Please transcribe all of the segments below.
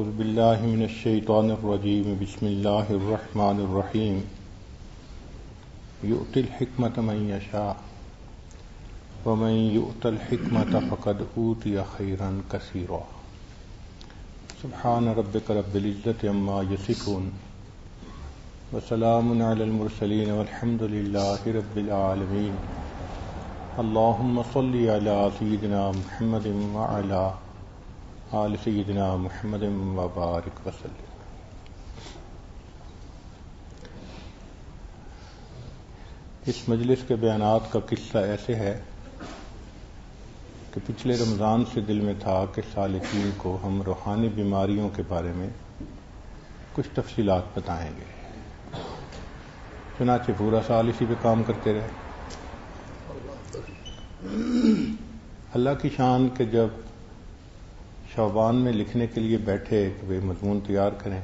اعوذ باللہ من الشیطان الرجیم بسم اللہ الرحمن الرحیم یؤتی الحکمت من یشاء ومن یؤت الحکمت فقد اوتی خیرا کثیرا سبحان ربک رب العزۃ عما یصفون وسلام علی المرسلین والحمد للہ رب العالمین اللہم صلی علی سیدنا محمد وعلی آل سیدنا محمد وبارک وسلم۔ اس مجلس کے بیانات کا قصہ ایسے ہے کہ پچھلے رمضان سے دل میں تھا کہ سالکین کو ہم روحانی بیماریوں کے بارے میں کچھ تفصیلات بتائیں گے، چنانچہ پورا سال اسی پہ کام کرتے رہے۔ اللہ کی شان کہ جب شعبان میں لکھنے کے لیے بیٹھے کہ وہ مضمون تیار کریں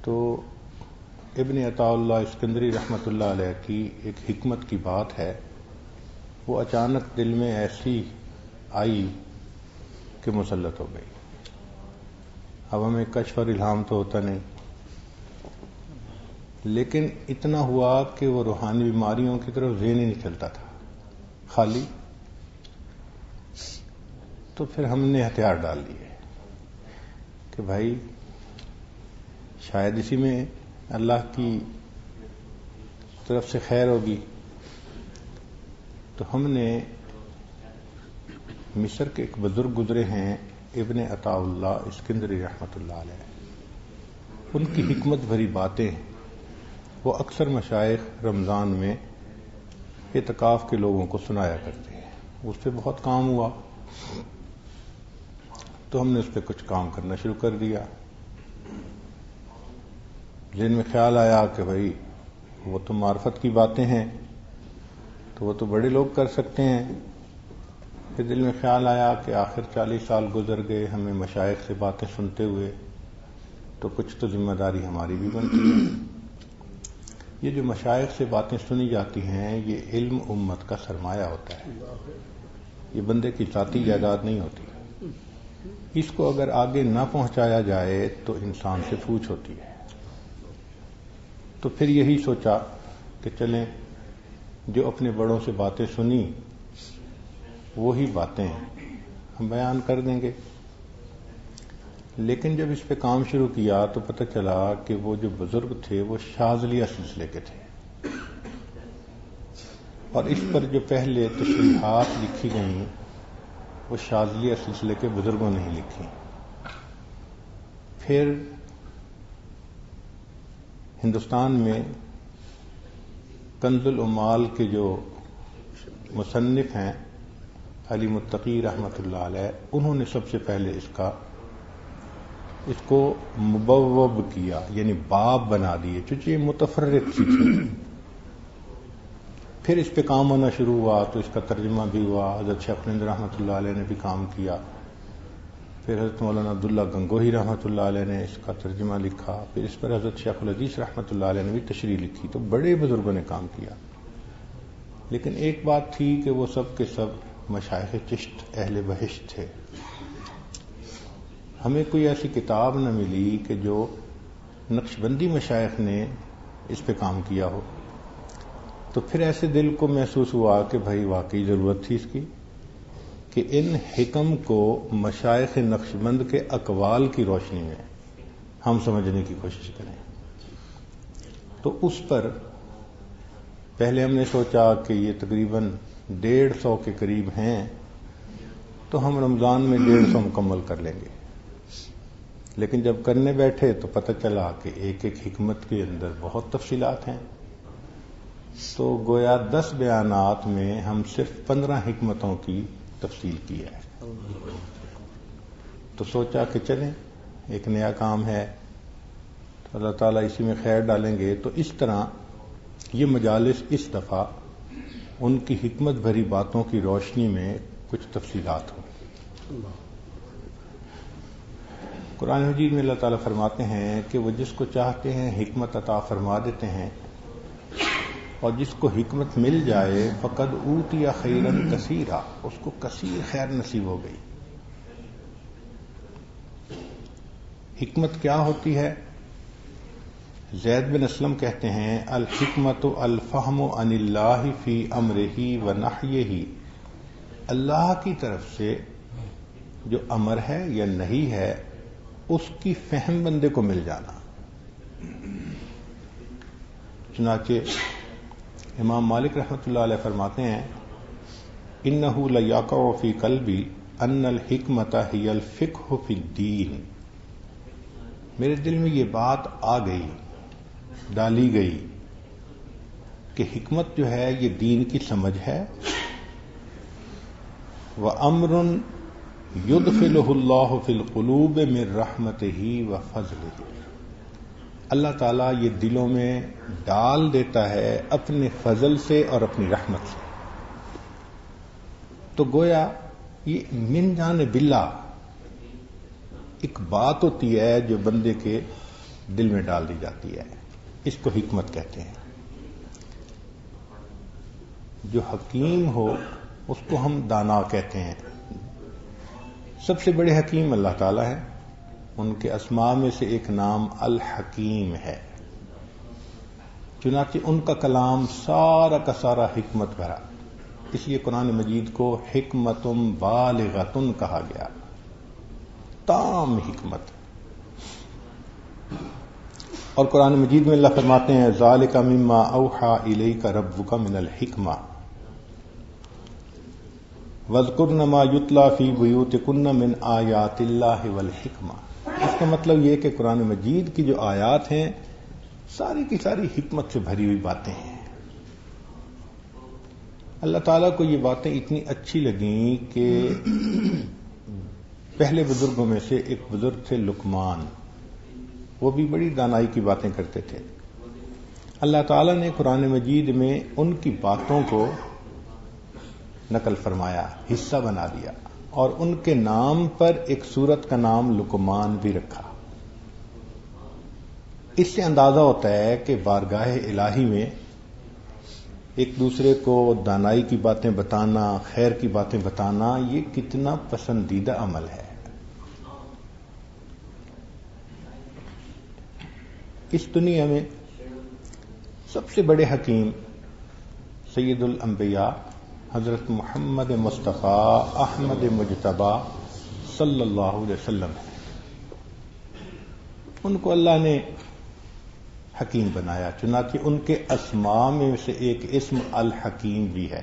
تو ابن عطاء اللہ اسکندری رحمۃ اللہ علیہ کی ایک حکمت کی بات ہے، وہ اچانک دل میں ایسی آئی کہ مسلط ہو گئی۔ اب ہمیں کشف اور الہام تو ہوتا نہیں، لیکن اتنا ہوا کہ وہ روحانی بیماریوں کی طرف ذہن ہی نہیں چلتا تھا، خالی۔ تو پھر ہم نے ہتھیار ڈال دیے کہ بھائی شاید اسی میں اللہ کی طرف سے خیر ہوگی۔ تو ہم نے مصر کے ایک بزرگ گزرے ہیں ابن عطاء اللہ اسکندری رحمۃ اللہ علیہ، ان کی حکمت بھری باتیں وہ اکثر مشائخ رمضان میں اعتکاف کے لوگوں کو سنایا کرتے ہیں، اس پہ بہت کام ہوا تو ہم نے اس پہ کچھ کام کرنا شروع کر دیا۔ ذہن میں خیال آیا کہ بھائی وہ تو معرفت کی باتیں ہیں تو وہ تو بڑے لوگ کر سکتے ہیں۔ پھر دل میں خیال آیا کہ آخر 40 سال گزر گئے ہمیں مشائخ سے باتیں سنتے ہوئے، تو کچھ تو ذمہ داری ہماری بھی بنتی ہے۔ یہ جو مشائخ سے باتیں سنی جاتی ہیں یہ علم امت کا سرمایہ ہوتا ہے، یہ بندے کی ذاتی جائیداد نہیں ہوتی۔ اس کو اگر آگے نہ پہنچایا جائے تو انسان سے پوچھ ہوتی ہے۔ تو پھر یہی سوچا کہ چلیں جو اپنے بڑوں سے باتیں سنی وہی باتیں ہم بیان کر دیں گے۔ لیکن جب اس پہ کام شروع کیا تو پتہ چلا کہ وہ جو بزرگ تھے وہ شاذلیہ سلسلے کے تھے، اور اس پر جو پہلے تشریحات لکھی گئیں وہ شاذلیہ سلسلے کے بزرگوں نے ہی لکھی۔ پھر ہندوستان میں کنز العمال کے جو مصنف ہیں علی متقی رحمۃ اللہ علیہ، انہوں نے سب سے پہلے اس کو مبوب کیا، یعنی باب بنا دیے، چونکہ یہ متفرق سی تھی۔ پھر اس پہ کام ہونا شروع ہوا تو اس کا ترجمہ بھی ہوا، حضرت شیخ الہند رحمۃ اللہ علیہ نے بھی کام کیا، پھر حضرت مولانا عبداللہ گنگوہی رحمۃ اللہ علیہ نے اس کا ترجمہ لکھا، پھر اس پر حضرت شیخ الحدیث رحمۃ اللہ علیہ نے بھی تشریح لکھی، تو بڑے بزرگوں نے کام کیا۔ لیکن ایک بات تھی کہ وہ سب کے سب مشائخ چشت اہل بہشت تھے۔ ہمیں کوئی ایسی کتاب نہ ملی کہ جو نقشبندی مشائخ نے اس پہ کام کیا ہو۔ تو پھر ایسے دل کو محسوس ہوا کہ بھائی واقعی ضرورت تھی اس کی کہ ان حکم کو مشائخ نقشبند کے اقوال کی روشنی میں ہم سمجھنے کی کوشش کریں۔ تو اس پر پہلے ہم نے سوچا کہ یہ تقریباً 150 کے قریب ہیں، تو ہم رمضان میں 150 مکمل کر لیں گے۔ لیکن جب کرنے بیٹھے تو پتہ چلا کہ ایک ایک حکمت کے اندر بہت تفصیلات ہیں، تو گویا 10 بیانات میں ہم صرف 15 حکمتوں کی تفصیل کی ہے۔ تو سوچا کہ چلیں ایک نیا کام ہے تو اللہ تعالیٰ اسی میں خیر ڈالیں گے۔ تو اس طرح یہ مجالس اس دفعہ ان کی حکمت بھری باتوں کی روشنی میں کچھ تفصیلات ہوں۔ قرآن مجید میں اللہ تعالیٰ فرماتے ہیں کہ وہ جس کو چاہتے ہیں حکمت عطا فرما دیتے ہیں، اور جس کو حکمت مل جائے فقد اوتی خیرا کثیرا، اس کو کثیر خیر نصیب ہو گئی۔ حکمت کیا ہوتی ہے؟ زید بن اسلم کہتے ہیں الحکمت الفہم عن اللہ فی امرہ و نہیہ، اللہ کی طرف سے جو امر ہے یا نہیں ہے اس کی فہم بندے کو مل جانا۔ چنانچہ امام مالک رحمۃ اللہ علیہ فرماتے ہیں انہ لیقع فی قلبی ان الحکمت ہی الفقہ فی الدین، میرے دل میں یہ بات آ گئی، ڈالی گئی کہ حکمت جو ہے یہ دین کی سمجھ ہے، وَأَمْرٌ يُدْخِلُهُ اللَّهُ فِي الْقُلُوبِ مِنْ رَحْمَتِهِ وَفَضْلِهِ، اللہ تعالیٰ یہ دلوں میں ڈال دیتا ہے اپنے فضل سے اور اپنی رحمت سے۔ تو گویا یہ من جانب اللہ ایک بات ہوتی ہے جو بندے کے دل میں ڈال دی جاتی ہے، اس کو حکمت کہتے ہیں۔ جو حکیم ہو اس کو ہم دانا کہتے ہیں۔ سب سے بڑے حکیم اللہ تعالیٰ ہیں، ان کے اسماء میں سے ایک نام الحکیم ہے، چنانچہ ان کا کلام سارا کا سارا حکمت بھرا، اس لیے قرآن مجید کو حکمتم بالغتن کہا گیا، تام حکمت۔ اور قرآن مجید میں اللہ فرماتے ہیں ذالک مما اوحی الیک ربک من الحکمہ وَاذْكُرْنَ مَا يُتْلَى فِي بُيُوتِكُنَّ مِنْ آیَاتِ اللَّهِ وَالْحِکْمَةِ، اس کا مطلب یہ کہ قرآن مجید کی جو آیات ہیں ساری کی ساری حکمت سے بھری ہوئی باتیں ہیں۔ اللہ تعالیٰ کو یہ باتیں اتنی اچھی لگیں کہ پہلے بزرگوں میں سے ایک بزرگ تھے لقمان، وہ بھی بڑی دانائی کی باتیں کرتے تھے۔ اللہ تعالیٰ نے قرآن مجید میں ان کی باتوں کو نقل فرمایا، حصہ بنا دیا، اور ان کے نام پر ایک سورت کا نام لقمان بھی رکھا۔ اس سے اندازہ ہوتا ہے کہ بارگاہ الہی میں ایک دوسرے کو دانائی کی باتیں بتانا، خیر کی باتیں بتانا، یہ کتنا پسندیدہ عمل ہے۔ اس دنیا میں سب سے بڑے حکیم سید الانبیاء حضرت محمد مصطفیٰ احمد مجتبیٰ صلی اللہ علیہ وسلم ہیں۔ ان کو اللہ نے حکیم بنایا، چنانچہ ان کے اسماء میں سے ایک اسم الحکیم بھی ہے۔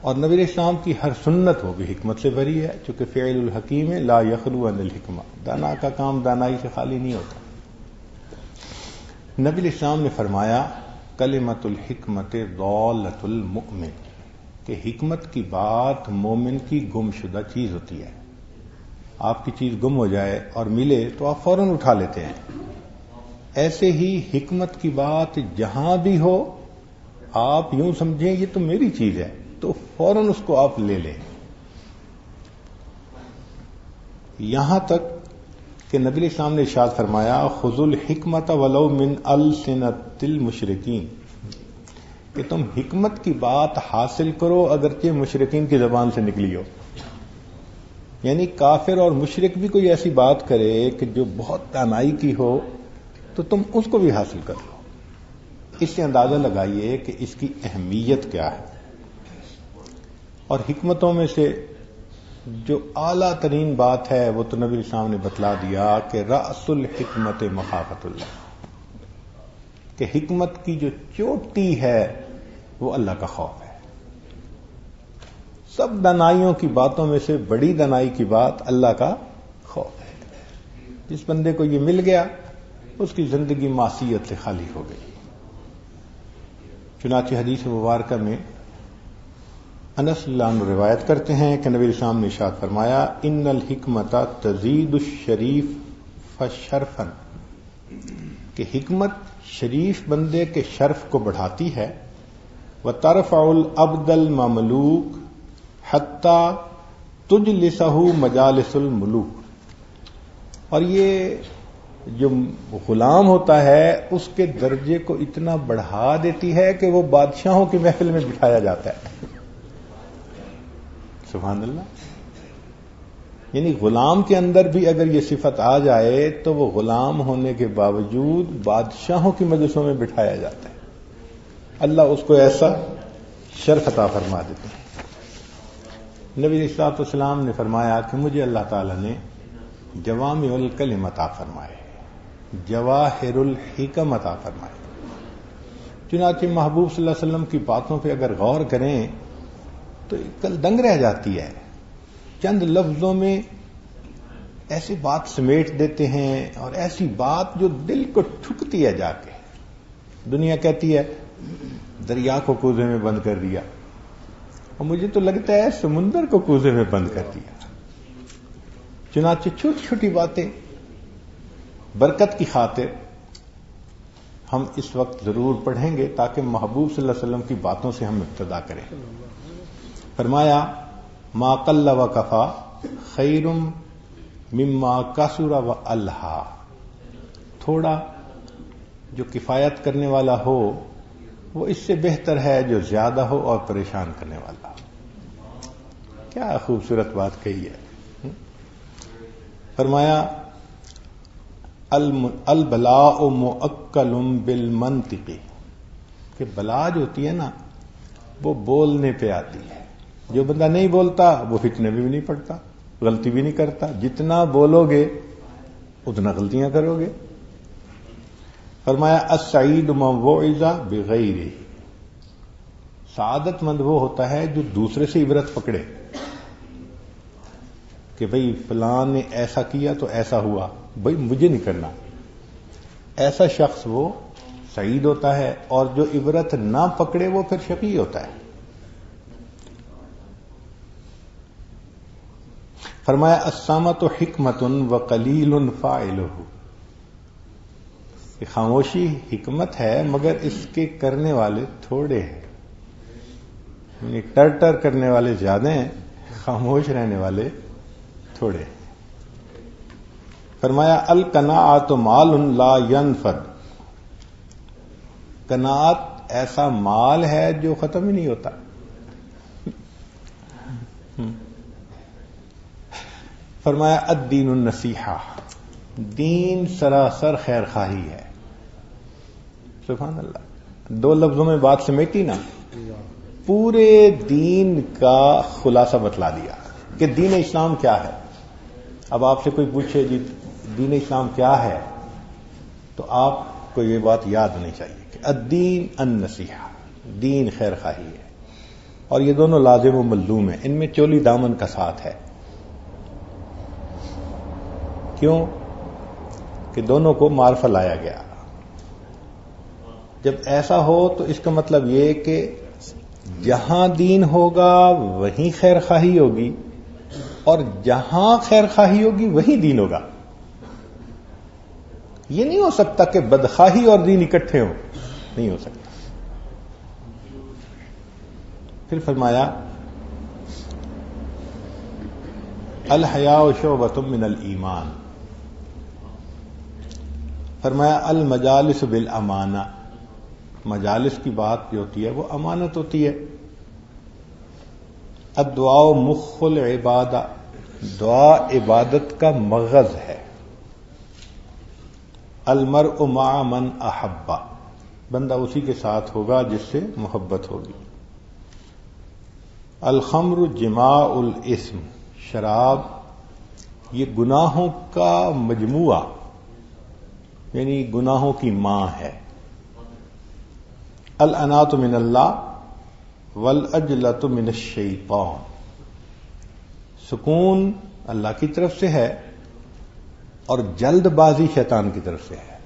اور نبی علیہ السلام کی ہر سنت وہ بھی حکمت سے بھری ہے، چونکہ فعل الحکیم لا یخلو عن الحکمہ، دانا کا کام دانائی سے خالی نہیں ہوتا۔ نبی علیہ السلام نے فرمایا کلمۃ الحکمت ضالۃ المؤمن، کہ حکمت کی بات مومن کی گم شدہ چیز ہوتی ہے۔ آپ کی چیز گم ہو جائے اور ملے تو آپ فوراً اٹھا لیتے ہیں، ایسے ہی حکمت کی بات جہاں بھی ہو آپ یوں سمجھیں یہ تو میری چیز ہے تو فوراً اس کو آپ لے لیں۔ یہاں تک کہ نبی علیہ السلام نے ارشاد فرمایا خذوا الحکمت ولو من السنۃ المشرکین، کہ تم حکمت کی بات حاصل کرو اگرچہ مشرکین کی زبان سے نکلی ہو۔ یعنی کافر اور مشرک بھی کوئی ایسی بات کرے کہ جو بہت دانائی کی ہو تو تم اس کو بھی حاصل کر لو۔ اس سے اندازہ لگائیے کہ اس کی اہمیت کیا ہے۔ اور حکمتوں میں سے جو اعلیٰ ترین بات ہے وہ تو نبی السلام نے بتلا دیا کہ رأس الحکمت مخافت اللہ، کہ حکمت کی جو چوٹی ہے وہ اللہ کا خوف ہے۔ سب دانائیوں کی باتوں میں سے بڑی دانائی کی بات اللہ کا خوف ہے۔ جس بندے کو یہ مل گیا اس کی زندگی معصیت سے خالی ہو گئی۔ چنانچہ حدیث مبارکہ میں انس اللہ عنہ روایت کرتے ہیں کہ نبی السلام نے ارشاد فرمایا ان الحکمت تزید الشریف فشرفا، کہ حکمت شریف بندے کے شرف کو بڑھاتی ہے، وترفع العبد المملوک حتی تجلسہ مجالس الملوک، اور یہ جو غلام ہوتا ہے اس کے درجے کو اتنا بڑھا دیتی ہے کہ وہ بادشاہوں کی محفل میں بٹھایا جاتا ہے۔ سبحان اللہ۔ یعنی غلام کے اندر بھی اگر یہ صفت آ جائے تو وہ غلام ہونے کے باوجود بادشاہوں کی مجلسوں میں بٹھایا جاتا ہے، اللہ اس کو ایسا شرف عطا فرما دیتے ہیں۔ نبی صلی اللہ علیہ وسلم نے فرمایا کہ مجھے اللہ تعالیٰ نے جوامع الکلم عطا فرمائے، جواہر الحکم عطا فرمائے۔ چنانچہ محبوب صلی اللہ علیہ وسلم کی باتوں پہ اگر غور کریں تو کل دنگ رہ جاتی ہے، چند لفظوں میں ایسی بات سمیٹ دیتے ہیں اور ایسی بات جو دل کو ٹھکتی ہے جا کے۔ دنیا کہتی ہے دریا کو کوزے میں بند کر دیا، اور مجھے تو لگتا ہے سمندر کو کوزے میں بند کر دیا۔ چنانچہ چھوٹی چھوٹی باتیں برکت کی خاطر ہم اس وقت ضرور پڑھیں گے تاکہ محبوب صلی اللہ علیہ وسلم کی باتوں سے ہم ابتدا کریں۔ فرمایا ما قل و کفا خیر مما کثر و الہا، تھوڑا جو کفایت کرنے والا ہو وہ اس سے بہتر ہے جو زیادہ ہو اور پریشان کرنے والا ہو۔ کیا خوبصورت بات کہی ہے۔ فرمایا البلاء مؤکل بالمنطق، کہ بلا جو ہوتی ہے نا وہ بولنے پہ آتی ہے۔ جو بندہ نہیں بولتا وہ فتنے بھی نہیں پڑتا، غلطی بھی نہیں کرتا۔ جتنا بولو گے اتنا غلطیاں کرو گے۔ فرمایا السعید من وعظ بغیرہ، سعادت مند وہ ہوتا ہے جو دوسرے سے عبرت پکڑے کہ بھئی فلان نے ایسا کیا تو ایسا ہوا، بھئی مجھے نہیں کرنا۔ ایسا شخص وہ سعید ہوتا ہے، اور جو عبرت نہ پکڑے وہ پھر شقی ہوتا ہے۔ فرمایا الصامت حکمت وقلیل فاعلہ، کہ خاموشی حکمت ہے مگر اس کے کرنے والے تھوڑے ہیں، یعنی ٹر ٹر کرنے والے زیادہ ہیں، خاموش رہنے والے تھوڑے ہیں۔ فرمایا القناعۃ مال لا ينفد، قناعت ایسا مال ہے جو ختم ہی نہیں ہوتا۔ فرمایا الدین النصیحہ، دین سراسر خیر خواہی ہے۔ سبحان اللہ، دو لفظوں میں بات سمیٹی نا، پورے دین کا خلاصہ بتلا دیا کہ دین اسلام کیا ہے۔ اب آپ سے کوئی پوچھے جی دین اسلام کیا ہے تو آپ کو یہ بات یاد ہونی چاہیے کہ الدین النصیحہ، دین خیر خواہی ہے، اور یہ دونوں لازم و ملزوم ہیں، ان میں چولی دامن کا ساتھ ہے۔ کیوں کہ دونوں کو معرفہ لایا گیا۔ جب ایسا ہو تو اس کا مطلب یہ کہ جہاں دین ہوگا وہیں خیر خواہی ہوگی، اور جہاں خیر خواہی ہوگی وہیں دین ہوگا۔ یہ نہیں ہو سکتا کہ بدخواہی اور دین اکٹھے ہوں، نہیں ہو سکتا۔ پھر فرمایا الحیاء شعبۃ من الایمان، فرمایا المجالس بالامانہ، مجالس کی بات جو ہوتی ہے وہ امانت ہوتی ہے۔ الدعاء مخ العبادہ، دعا عبادت کا مغز ہے۔ المرء مع من احب، بندہ اسی کے ساتھ ہوگا جس سے محبت ہوگی۔ الخمر جماع الاسم، شراب یہ گناہوں کا مجموعہ، یعنی گناہوں کی ماں ہے۔ الانات من اللہ والعجلۃ من الشیطان، سکون اللہ کی طرف سے ہے اور جلد بازی شیطان کی طرف سے ہے۔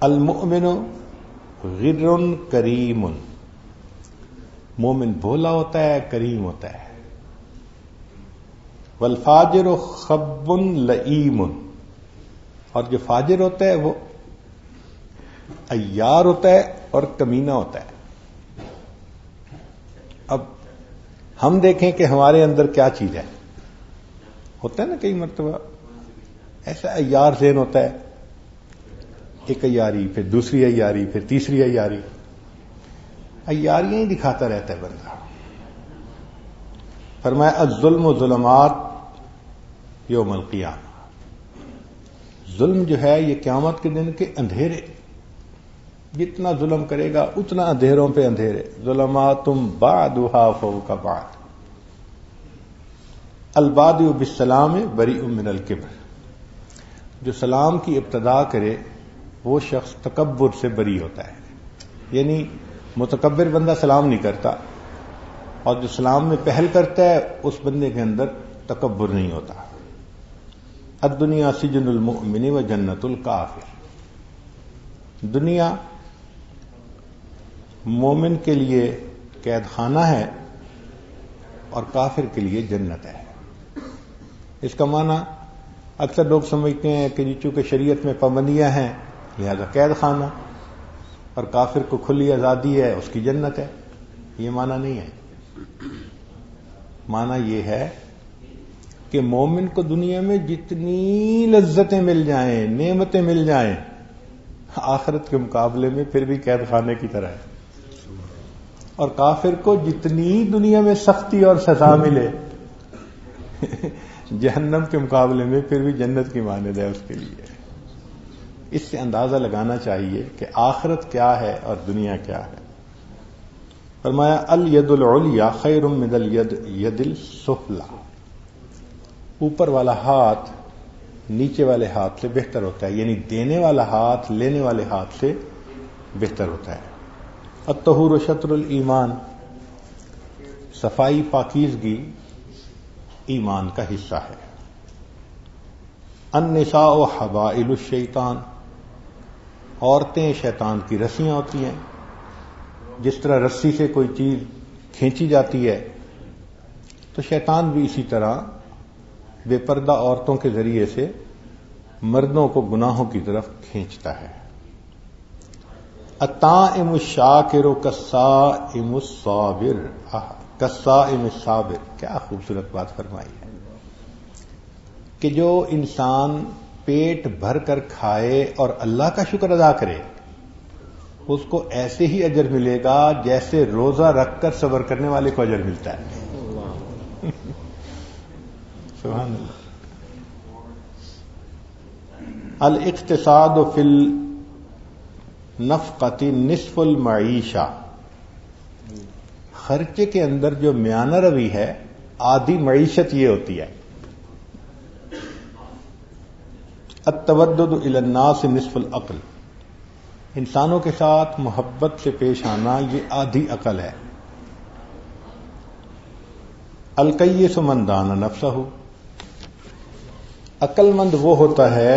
المؤمن غر کریم، مومن بھولا ہوتا ہے، کریم ہوتا ہے۔ والفاجر خب لئیم، اور جو فاجر ہوتا ہے وہ عیار ہوتا ہے اور کمینہ ہوتا ہے۔ اب ہم دیکھیں کہ ہمارے اندر کیا چیز ہے، ہوتا ہے نا کئی مرتبہ ایسا عیار ذہن ہوتا ہے، ایک عیاری پھر دوسری عیاری پھر تیسری عیاری، عیاریاں ہی دکھاتا رہتا ہے بندہ۔ فرمایا الظلم ظلمات یوم القیامہ، ظلم جو ہے یہ قیامت کے دن کے اندھیرے، جتنا ظلم کرے گا اتنا اندھیروں پہ اندھیرے، ظلماتم بعضها فوق بعض، البادئ بالسلام بریء من الکبر، جو سلام کی ابتدا کرے وہ شخص تکبر سے بری ہوتا ہے، یعنی متکبر بندہ سلام نہیں کرتا، اور جو سلام میں پہل کرتا ہے اس بندے کے اندر تکبر نہیں ہوتا۔ الدنیا سجن المؤمن و جنت الکافر، دنیا مومن کے لیے قید خانہ ہے اور کافر کے لیے جنت ہے۔ اس کا معنی اکثر لوگ سمجھتے ہیں کہ چونکہ شریعت میں پابندیاں ہیں لہذا قید خانہ، اور کافر کو کھلی آزادی ہے اس کی جنت ہے، یہ معنی نہیں ہے۔ معنی یہ ہے کہ مومن کو دنیا میں جتنی لذتیں مل جائیں، نعمتیں مل جائیں، آخرت کے مقابلے میں پھر بھی قید خانے کی طرح ہے، اور کافر کو جتنی دنیا میں سختی اور سزا ملے جہنم کے مقابلے میں پھر بھی جنت کی مانند ہے اس کے لیے۔ اس سے اندازہ لگانا چاہیے کہ آخرت کیا ہے اور دنیا کیا ہے۔ فرمایا الید العلیا خیر من الید السفلی، اوپر والا ہاتھ نیچے والے ہاتھ سے بہتر ہوتا ہے، یعنی دینے والا ہاتھ لینے والے ہاتھ سے بہتر ہوتا ہے۔ الطہور شطر الایمان، صفائی پاکیزگی ایمان کا حصہ ہے۔ النساء حبائل الشیطان، عورتیں شیطان کی رسیاں ہوتی ہیں، جس طرح رسی سے کوئی چیز کھینچی جاتی ہے تو شیطان بھی اسی طرح بے پردہ عورتوں کے ذریعے سے مردوں کو گناہوں کی طرف کھینچتا ہے۔ الطائم الشاکر کالصائم الصابر، کالصائم الصابر، کیا خوبصورت بات فرمائی ہے کہ جو انسان پیٹ بھر کر کھائے اور اللہ کا شکر ادا کرے اس کو ایسے ہی اجر ملے گا جیسے روزہ رکھ کر صبر کرنے والے کو اجر ملتا ہے۔ سبحان اللہ۔ الاقتصاد فی النفقۃ نصف المعیشہ، خرچے کے اندر جو میانہ روی ہے آدھی معیشت یہ ہوتی ہے۔ التودد الی الناس نصف العقل، انسانوں کے ساتھ محبت سے پیش آنا یہ آدھی عقل ہے۔ الکیس من دان نفسہ، عقل مند وہ ہوتا ہے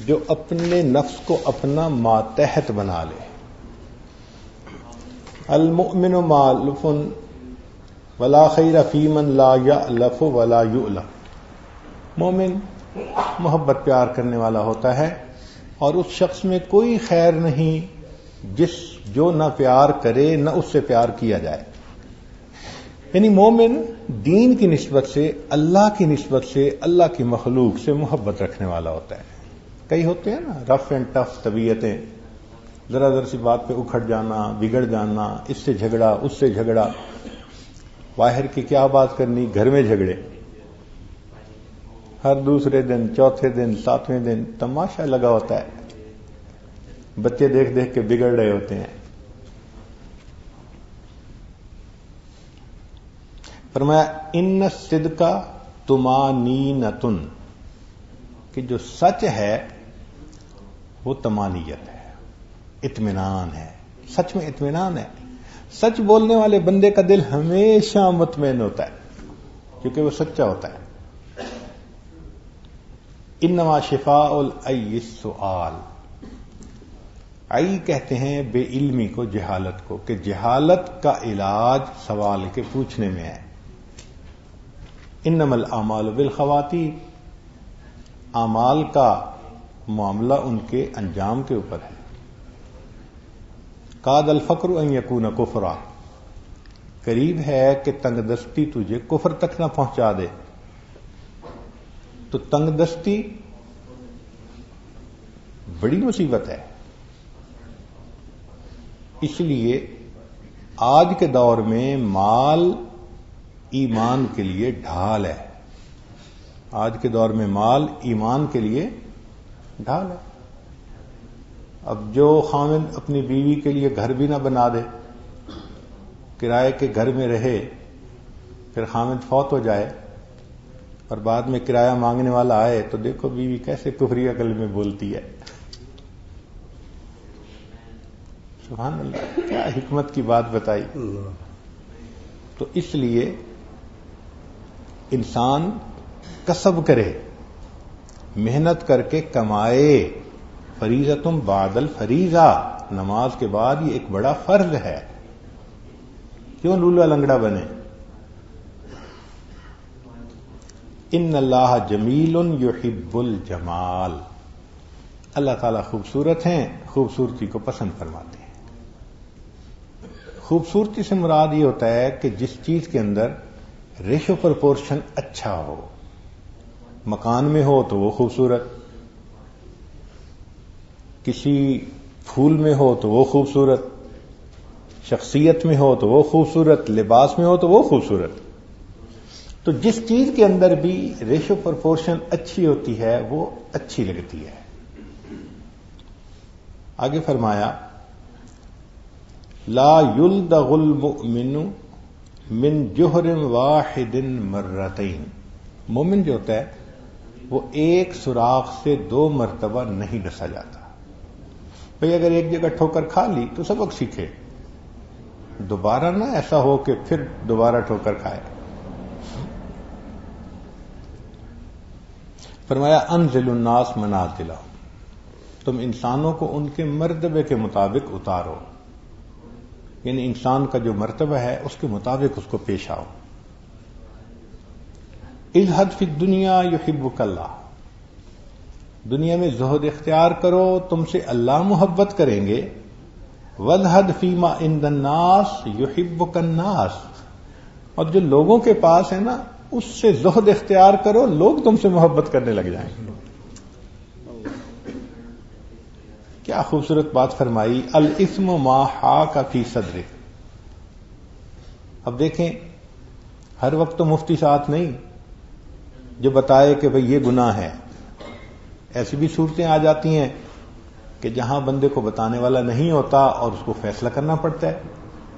جو اپنے نفس کو اپنا ماتحت بنا لے۔ المؤمن مالف ولا خیر فی من لا یألف ولا یؤلف، مومن محبت پیار کرنے والا ہوتا ہے اور اس شخص میں کوئی خیر نہیں جو نہ پیار کرے نہ اس سے پیار کیا جائے۔ یعنی مومن دین کی نسبت سے، اللہ کی نسبت سے، اللہ کی مخلوق سے محبت رکھنے والا ہوتا ہے۔ کئی ہوتے ہیں نا رف اینڈ ٹف طبیعتیں، ذرا ذرا سی بات پہ اکھڑ جانا، بگڑ جانا، اس سے جھگڑا اس سے جھگڑا، باہر کی کیا بات کرنی، گھر میں جھگڑے، ہر دوسرے دن، چوتھے دن، ساتویں دن تماشا لگا ہوتا ہے، بچے دیکھ دیکھ کے بگڑ رہے ہوتے ہیں۔ فرمایا ان الصدق طمانینۃ، کہ جو سچ ہے وہ طمانیت ہے، اطمینان ہے، سچ میں اطمینان ہے۔ سچ بولنے والے بندے کا دل ہمیشہ مطمئن ہوتا ہے کیونکہ وہ سچا ہوتا ہے۔ انما شفاء العی السؤال، عی کہتے ہیں بے علمی کو، جہالت کو، کہ جہالت کا علاج سوال کے پوچھنے میں ہے۔ انما الاعمال بالخواتیم، اعمال کا معاملہ ان کے انجام کے اوپر ہے۔ کاد الفقر ان یکون کفرا، قریب ہے کہ تنگ دستی تجھے کفر تک نہ پہنچا دے۔ تو تنگ دستی بڑی مصیبت ہے، اس لیے آج کے دور میں مال ایمان کے لیے ڈھال ہے. آج کے دور میں مال ایمان کے لیے ڈھال ہے. اب جو خاوند اپنی بیوی کے لیے گھر بھی نہ بنا دے، کرائے کے گھر میں رہے، پھر خاوند فوت ہو جائے اور بعد میں کرایہ مانگنے والا آئے تو دیکھو بیوی کیسے کفری عقل میں بولتی ہے. سبحان اللہ، کیا حکمت کی بات بتائی. تو اس لیے انسان کسب کرے، محنت کر کے کمائے. فریضۃ بعد الفریضہ، نماز کے بعد یہ ایک بڑا فرض ہے. کیوں لولا لنگڑا بنے؟ ان اللہ جمیل یحب الجمال، اللہ تعالیٰ خوبصورت ہیں، خوبصورتی کو پسند فرماتے ہیں. خوبصورتی سے مراد یہ ہوتا ہے کہ جس چیز کے اندر ریشو پرپورشن اچھا ہو. مکان میں ہو تو وہ خوبصورت، کسی پھول میں ہو تو وہ خوبصورت، شخصیت میں ہو تو وہ خوبصورت، لباس میں ہو تو وہ خوبصورت. تو جس چیز کے اندر بھی ریشو پرپورشن اچھی ہوتی ہے وہ اچھی لگتی ہے. آگے فرمایا لا یلدغ المؤمن من جوہر واحد مرتين، مومن جو ہوتا ہے وہ ایک سوراخ سے 2 مرتبہ نہیں ڈسا جاتا. بھئی اگر ایک جگہ ٹھوکر کھا لی تو سبق سیکھے، دوبارہ نہ ایسا ہو کہ پھر دوبارہ ٹھوکر کھائے. فرمایا انزل الناس منازلہم، تم انسانوں کو ان کے مرتبے کے مطابق اتارو، یعنی انسان کا جو مرتبہ ہے اس کے مطابق اس کو پیش آؤ. اجہد فی الدنیا یحبک اللہ، دنیا میں زہد اختیار کرو، تم سے اللہ محبت کریں گے. وزہد فیما عند الناس یحبک الناس، اور جو لوگوں کے پاس ہے نا اس سے زہد اختیار کرو، لوگ تم سے محبت کرنے لگ جائیں گے. کیا خوبصورت بات فرمائی. الاسم ما حاک فی صدرک. اب دیکھیں ہر وقت تو مفتی ساتھ نہیں جو بتائے کہ بھئی یہ گناہ ہے. ایسی بھی صورتیں آ جاتی ہیں کہ جہاں بندے کو بتانے والا نہیں ہوتا اور اس کو فیصلہ کرنا پڑتا ہے.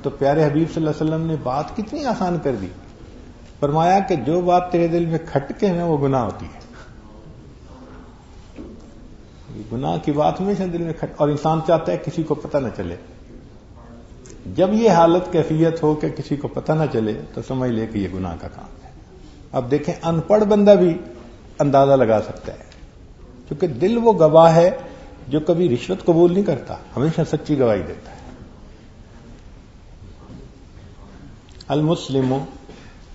تو پیارے حبیب صلی اللہ علیہ وسلم نے بات کتنی آسان کر دی. فرمایا کہ جو بات تیرے دل میں کھٹکے نا وہ گناہ ہوتی ہے. گناہ کی بات ہمیشہ دل میں اور انسان چاہتا ہے کسی کو پتہ نہ چلے. جب یہ حالت کیفیت ہو کہ کسی کو پتہ نہ چلے تو سمجھ لے کہ یہ گناہ کا کام ہے. اب دیکھیں ان پڑھ بندہ بھی اندازہ لگا سکتا ہے، کیونکہ دل وہ گواہ ہے جو کبھی رشوت قبول نہیں کرتا، ہمیشہ سچی گواہی دیتا ہے. المسلم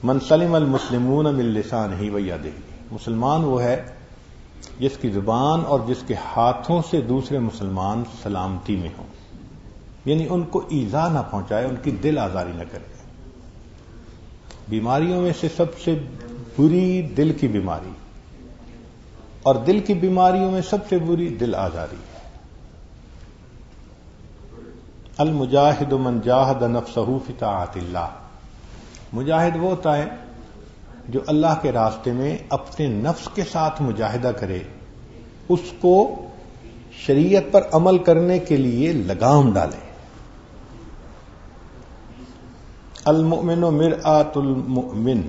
من سلم المسلمون من لسانہ و یدہ، مسلمان وہ ہے جس کی زبان اور جس کے ہاتھوں سے دوسرے مسلمان سلامتی میں ہوں، یعنی ان کو ایذا نہ پہنچائے، ان کی دل آزاری نہ کرے. بیماریوں میں سے سب سے بری دل کی بیماری، اور دل کی بیماریوں میں سب سے بری دل آزاری ہے. المجاہد من جاہد نفسہ فی طاعت اللہ، مجاہد وہ ہوتا ہے جو اللہ کے راستے میں اپنے نفس کے ساتھ مجاہدہ کرے، اس کو شریعت پر عمل کرنے کے لیے لگام ڈالے. المؤمن مرآۃ المؤمن،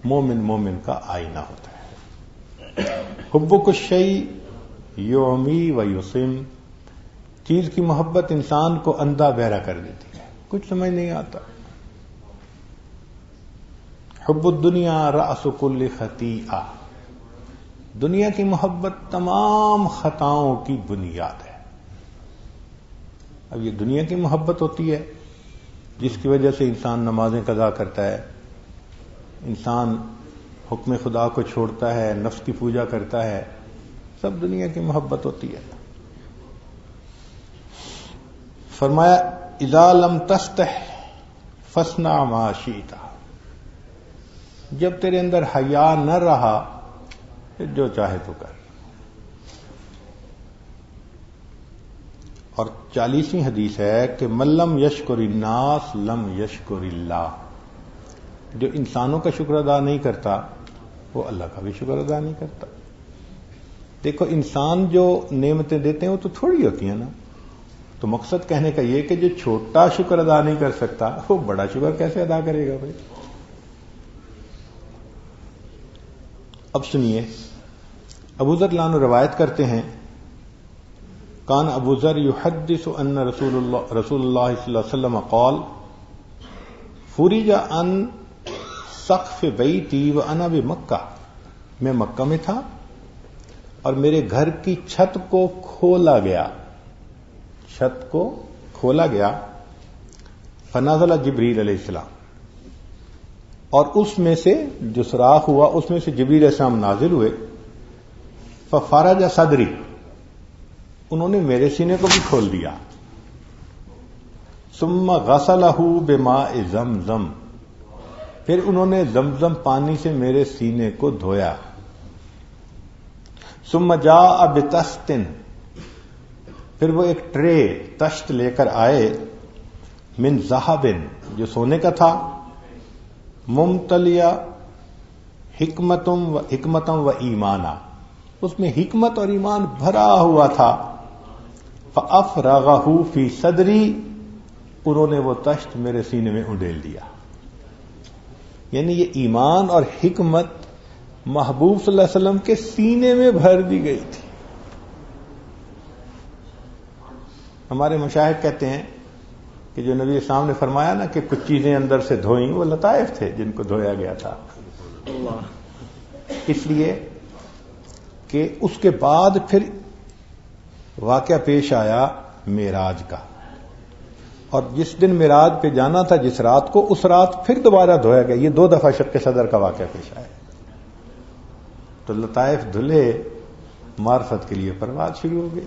مومن مومن کا آئینہ ہوتا ہے. حبک الشیء یعمی و یصم، چیز کی محبت انسان کو اندھا بہرا کر دیتی ہے، کچھ سمجھ نہیں آتا. حب الدنیا رأس کل خطیئہ، دنیا کی محبت تمام خطاؤں کی بنیاد ہے. اب یہ دنیا کی محبت ہوتی ہے جس کی وجہ سے انسان نمازیں قضا کرتا ہے، انسان حکم خدا کو چھوڑتا ہے، نفس کی پوجا کرتا ہے، سب دنیا کی محبت ہوتی ہے. فرمایا اذا لم تستح فاصنع ما شئت، جب تیرے اندر حیا نہ رہا پھر جو چاہے تو کر. اور 40ویں حدیث ہے کہ من لم یشکر الناس لم یشکر اللہ، جو انسانوں کا شکر ادا نہیں کرتا وہ اللہ کا بھی شکر ادا نہیں کرتا. دیکھو انسان جو نعمتیں دیتے ہیں وہ تو تھوڑی ہوتی ہیں نا. تو مقصد کہنے کا یہ کہ جو چھوٹا شکر ادا نہیں کر سکتا وہ بڑا شکر کیسے ادا کرے گا بھائی. اب سنیے, ابو ذر لانو روایت کرتے ہیں, کان ابو ذر یحدث ان رسول اللہ صلی اللہ علیہ وسلم قال فرج عن سقف بیتی وانا بمکہ, میں مکہ میں تھا اور میرے گھر کی چھت کو کھولا گیا, چھت کو کھولا گیا. فنزل جبریل علیہ السلام, اور اس میں سے جو سوراخ ہوا اس میں سے جبریل علیہ السلام نازل ہوئے. ففرج صدری, انہوں نے میرے سینے کو بھی کھول دیا. ثم غسلہ بماء زمزم, پھر انہوں نے زمزم پانی سے میرے سینے کو دھویا. ثم جاء بطست, پھر وہ ایک ٹرے تشت لے کر آئے, من ذہب, جو سونے کا تھا, ممتلیہ حکمتم و ایمانا, اس میں حکمت اور ایمان بھرا ہوا تھا. فافرغہ فی صدری, انہوں نے وہ تشت میرے سینے میں اڈیل دیا. یعنی یہ ایمان اور حکمت محبوب صلی اللہ علیہ وسلم کے سینے میں بھر دی گئی تھی. ہمارے مشائخ کہتے ہیں کہ جو نبی اسلام نے فرمایا نا کہ کچھ چیزیں اندر سے دھوئیں, وہ لطائف تھے جن کو دھویا گیا تھا. اس لیے کہ اس کے بعد پھر واقعہ پیش آیا معراج کا, اور جس دن معراج پہ جانا تھا جس رات کو, اس رات پھر دوبارہ دھویا گیا. یہ 2 دفعہ شق صدر کا واقعہ پیش آیا. تو لطائف دھلے, معرفت کے لیے پرواز شروع ہو گئی.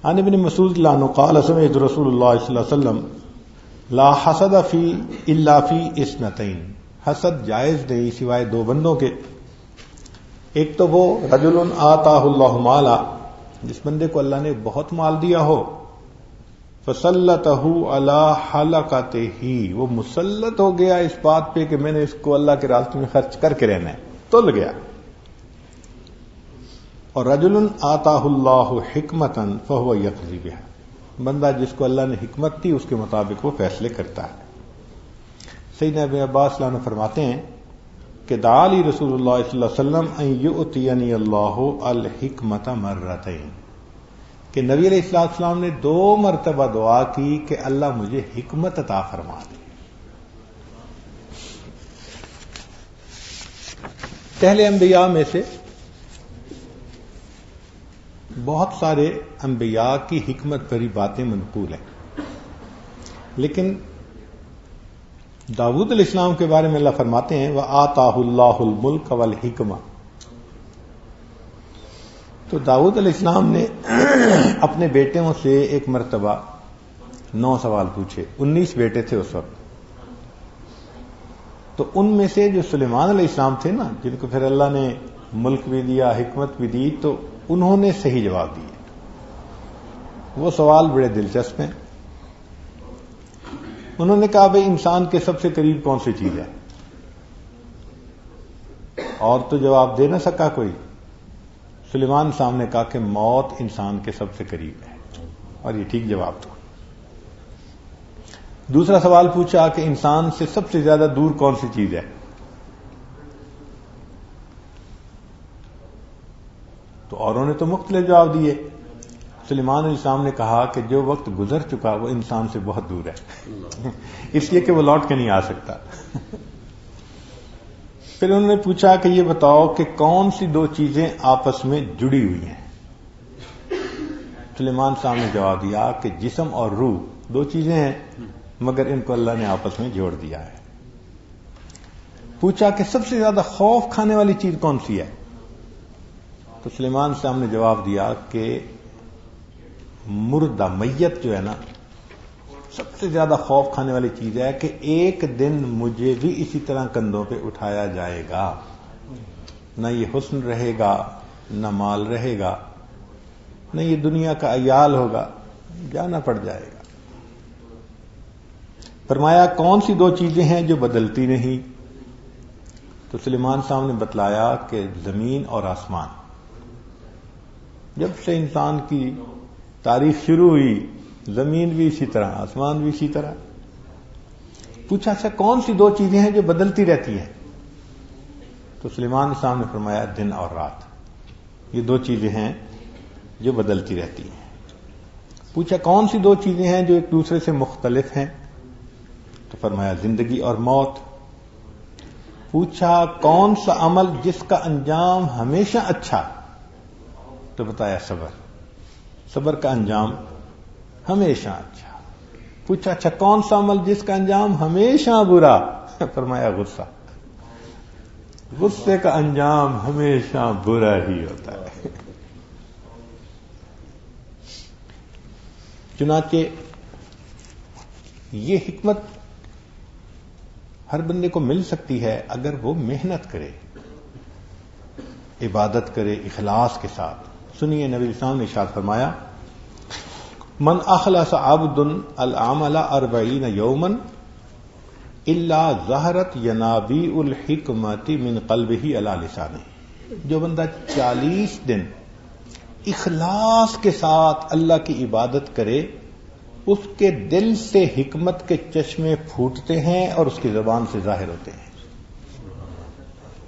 عن ابن مسعود رضی اللہ عنہ قال سمعت رسول اللہ صلی اللہ علیہ وسلم لا حسد فی الا فی اثنتین, حسد جائز نہیں سوائے 2 بندوں کے. ایک تو وہ رجل آتاہ اللہ مالا, جس بندے کو اللہ نے بہت مال دیا ہو, فسلطہ علی حلقتہ, وہ مسلط ہو گیا اس بات پہ کہ میں نے اس کو اللہ کے راستے میں خرچ کر کے رہنا ہے, تل گیا. اور رجل آتاہ اللہ حکمتا فہو یقضی بہا, بندہ جس کو اللہ نے حکمت دی اس کے مطابق وہ فیصلے کرتا ہے. سیدنا ابن عباس رضی اللہ عنہ فرماتے ہیں کہ دعا لی رسول اللہ صلی اللہ علیہ وسلم ان یؤتینی اللہ الحکمت مرتین, کہ نبی علیہ السلام نے 2 مرتبہ دعا کی کہ اللہ مجھے حکمت عطا فرما دے. پہلے انبیاء میں سے بہت سارے انبیاء کی حکمت بھری باتیں منقول ہیں, لیکن داؤد علیہ السلام کے بارے میں اللہ فرماتے ہیں وَآتَاهُ اللَّهُ الْمُلْكَ وَالْحِكْمَةَ. تو داؤد علیہ السلام نے اپنے بیٹوں سے ایک مرتبہ 9 سوال پوچھے. 19 بیٹے تھے اس وقت. تو ان میں سے جو سلیمان علیہ السلام تھے نا, جن کو پھر اللہ نے ملک بھی دیا, حکمت بھی دی, تو انہوں نے صحیح جواب دیے. وہ سوال بڑے دلچسپ ہیں. انہوں نے کہا بھئی انسان کے سب سے قریب کون سی چیز ہے, اور تو جواب دے نہ سکا کوئی. سلیمان صاحب نے کہا کہ موت انسان کے سب سے قریب ہے, اور یہ ٹھیک جواب تھا. دوسرا سوال پوچھا کہ انسان سے سب سے زیادہ دور کون سی چیز ہے, تو اوروں نے تو مختلف جواب دیے. سلیمان علیہ السلام نے کہا کہ جو وقت گزر چکا وہ انسان سے بہت دور ہے, اس لیے کہ وہ لوٹ کے نہیں آ سکتا. پھر انہوں نے پوچھا کہ یہ بتاؤ کہ کون سی 2 چیزیں آپس میں جڑی ہوئی ہیں. سلیمان صاحب نے جواب دیا کہ جسم اور روح 2 چیزیں ہیں, مگر ان کو اللہ نے آپس میں جوڑ دیا ہے. پوچھا کہ سب سے زیادہ خوف کھانے والی چیز کون سی ہے, تو سلیمان صاحب نے جواب دیا کہ مردہ میت جو ہے نا, سب سے زیادہ خوف کھانے والی چیز ہے کہ ایک دن مجھے بھی اسی طرح کندھوں پہ اٹھایا جائے گا, نہ یہ حسن رہے گا, نہ مال رہے گا, نہ یہ دنیا کا عیال ہوگا, جانا پڑ جائے گا. فرمایا کون سی دو چیزیں ہیں جو بدلتی نہیں؟ تو سلیمان صاحب نے بتلایا کہ زمین اور آسمان. جب سے انسان کی تاریخ شروع ہوئی زمین بھی اسی طرح آسمان بھی اسی طرح. پوچھا اچھا کون سی دو چیزیں ہیں جو بدلتی رہتی ہیں؟ تو سلیمان صاحب نے فرمایا دن اور رات. یہ دو چیزیں ہیں جو بدلتی رہتی ہیں. پوچھا کون سی دو چیزیں ہیں جو ایک دوسرے سے مختلف ہیں؟ تو فرمایا زندگی اور موت. پوچھا کون سا عمل جس کا انجام ہمیشہ اچھا؟ تو بتایا صبر. صبر کا انجام ہمیشہ اچھا. پوچھا اچھا کون سا عمل جس کا انجام ہمیشہ برا؟ فرمایا غصہ. غصے کا انجام ہمیشہ برا ہی ہوتا ہے. چنانچہ یہ حکمت ہر بندے کو مل سکتی ہے اگر وہ محنت کرے، عبادت کرے اخلاص کے ساتھ. سنیے نبی اسلام نے ارشاد فرمایا من اخلص عبد العمل 40 یوما الا ظہرت ینابیع الحکمت من قلبہ علی لسانہ. جو بندہ 40 دن اخلاص کے ساتھ اللہ کی عبادت کرے اس کے دل سے حکمت کے چشمے پھوٹتے ہیں اور اس کی زبان سے ظاہر ہوتے ہیں.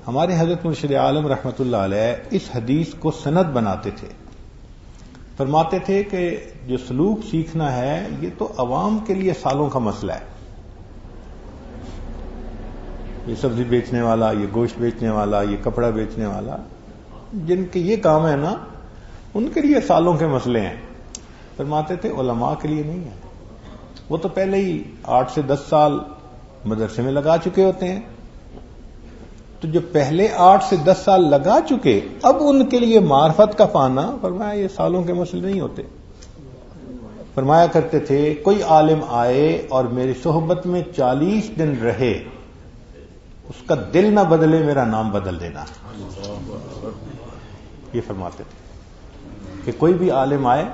ہمارے حضرت مرشد عالم رحمۃ اللہ علیہ اس حدیث کو سند بناتے تھے. فرماتے تھے کہ جو سلوک سیکھنا ہے یہ تو عوام کے لیے سالوں کا مسئلہ ہے. یہ سبزی بیچنے والا، یہ گوشت بیچنے والا، یہ کپڑا بیچنے والا، جن کے یہ کام ہے نا ان کے لیے سالوں کے مسئلے ہیں. فرماتے تھے علماء کے لیے نہیں ہے. وہ تو پہلے ہی 8 سے 10 سال مدرسے میں لگا چکے ہوتے ہیں. تو جو پہلے 8 سے 10 سال لگا چکے اب ان کے لیے معرفت کا پانا، فرمایا یہ سالوں کے مسئلے نہیں ہوتے. فرمایا کرتے تھے کوئی عالم آئے اور میری صحبت میں 40 دن رہے، اس کا دل نہ بدلے میرا نام بدل دینا. یہ فرماتے تھے کہ کوئی بھی عالم آئے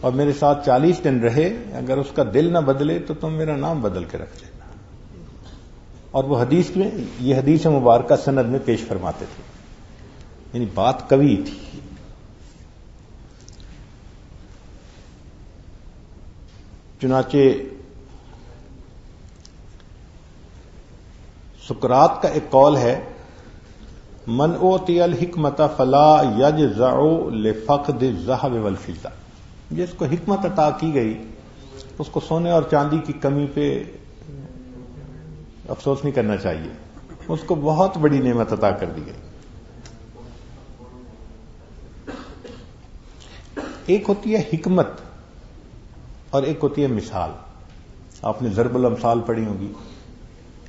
اور میرے ساتھ 40 دن رہے، اگر اس کا دل نہ بدلے تو تم میرا نام بدل کے رکھ دینا. اور وہ حدیث میں یہ حدیث مبارکہ سند میں پیش فرماتے تھے. یعنی بات قوی تھی. چنانچہ سقراط کا ایک قول ہے من اوتی الحکمت فلا یجزع لفقد الذهب والفضہ. جس کو حکمت عطا کی گئی اس کو سونے اور چاندی کی کمی پہ افسوس نہیں کرنا چاہیے. اس کو بہت بڑی نعمت عطا کر دی گئی. ایک ہوتی ہے حکمت اور ایک ہوتی ہے مثال. آپ نے ضرب الامثال پڑھی ہوگی.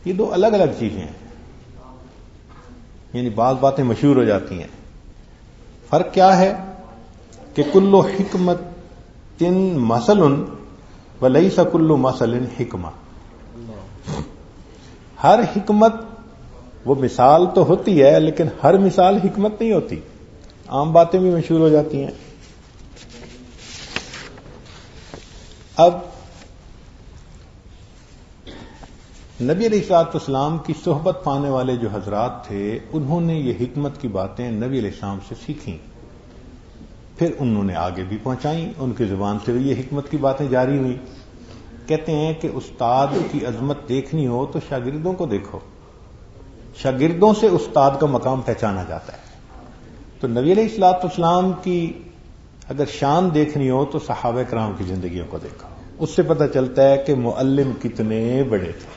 یہ دو الگ الگ چیزیں ہیں. یعنی بعض باتیں مشہور ہو جاتی ہیں. فرق کیا ہے کہ کل حکمت مثل ولیس کل مثل حکمہ. ہر حکمت وہ مثال تو ہوتی ہے لیکن ہر مثال حکمت نہیں ہوتی. عام باتیں بھی مشہور ہو جاتی ہیں. اب نبی علیہ الصلوۃ والسلام کی صحبت پانے والے جو حضرات تھے انہوں نے یہ حکمت کی باتیں نبی علیہ السلام سے سیکھیں، پھر انہوں نے آگے بھی پہنچائیں. ان کی زبان سے بھی یہ حکمت کی باتیں جاری ہوئی. کہتے ہیں کہ استاد کی عظمت دیکھنی ہو تو شاگردوں کو دیکھو. شاگردوں سے استاد کا مقام پہچانا جاتا ہے. تو نبی علیہ الصلوۃ والسلام کی اگر شان دیکھنی ہو تو صحابہ کرام کی زندگیوں کو دیکھو. اس سے پتہ چلتا ہے کہ معلم کتنے بڑے تھے.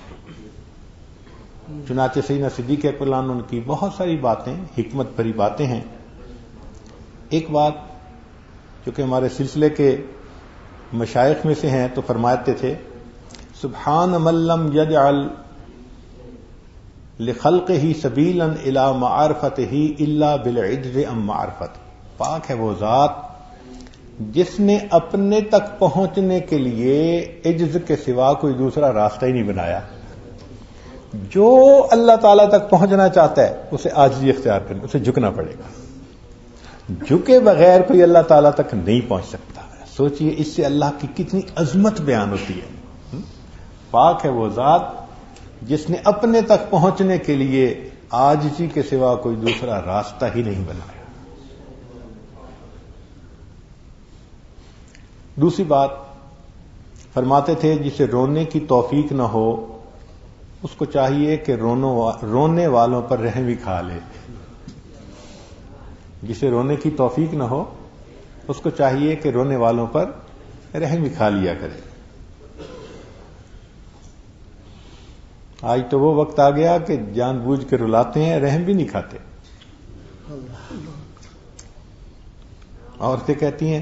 چنانچہ سیدنا صدیق اکبر عنہ ان کی بہت ساری باتیں حکمت بھری باتیں ہیں. ایک بات جو کہ ہمارے سلسلے کے مشائخ میں سے ہیں تو فرماتے تھے سبحان من لم یجعل لخلقہ سبیلا الی معرفتہ الا بالعجز عن معرفت. پاک ہے وہ ذات جس نے اپنے تک پہنچنے کے لیے عجز کے سوا کوئی دوسرا راستہ ہی نہیں بنایا. جو اللہ تعالیٰ تک پہنچنا چاہتا ہے اسے عاجزی اختیار کرنی، اسے جھکنا پڑے گا. جھکے بغیر کوئی اللہ تعالیٰ تک نہیں پہنچ سکتا. سوچئے اس سے اللہ کی کتنی عظمت بیان ہوتی ہے. پاک ہے وہ ذات جس نے اپنے تک پہنچنے کے لیے عاجزی کے سوا کوئی دوسرا راستہ ہی نہیں بنایا. دوسری بات فرماتے تھے جسے رونے کی توفیق نہ ہو اس کو چاہیے کہ رونے والوں پر رحم بھی کھا لے. جسے رونے کی توفیق نہ ہو اس کو چاہیے کہ رونے والوں پر رحم بھی کھا لیا کرے. آج تو وہ وقت آ گیا کہ جان بوجھ کے رلاتے ہیں، رحم بھی نہیں کھاتے. عورتیں کہتی ہیں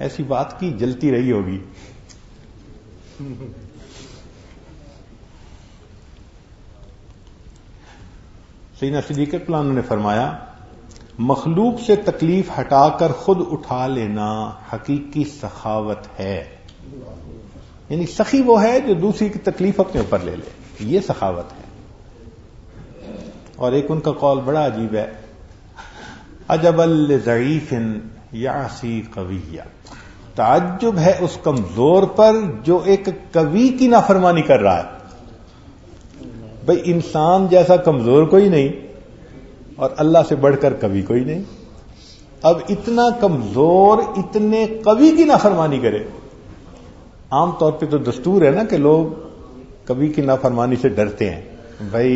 ایسی بات کی جلتی رہی ہوگی. سیدنا صدیق اکبر نے فرمایا مخلوق سے تکلیف ہٹا کر خود اٹھا لینا حقیقی سخاوت ہے. یعنی سخی وہ ہے جو دوسری کی تکلیف اپنے اوپر لے لے، یہ سخاوت ہے. اور ایک ان کا قول بڑا عجیب ہے، عجبا لضعیف یعصی قویہ. تعجب ہے اس کمزور پر جو ایک قوی کی نافرمانی کر رہا ہے. بھئی انسان جیسا کمزور کوئی نہیں اور اللہ سے بڑھ کر قوی کوئی نہیں. اب اتنا کمزور اتنے قوی کی نافرمانی کرے. عام طور پہ تو دستور ہے نا کہ لوگ قوی کی نافرمانی سے ڈرتے ہیں، بھائی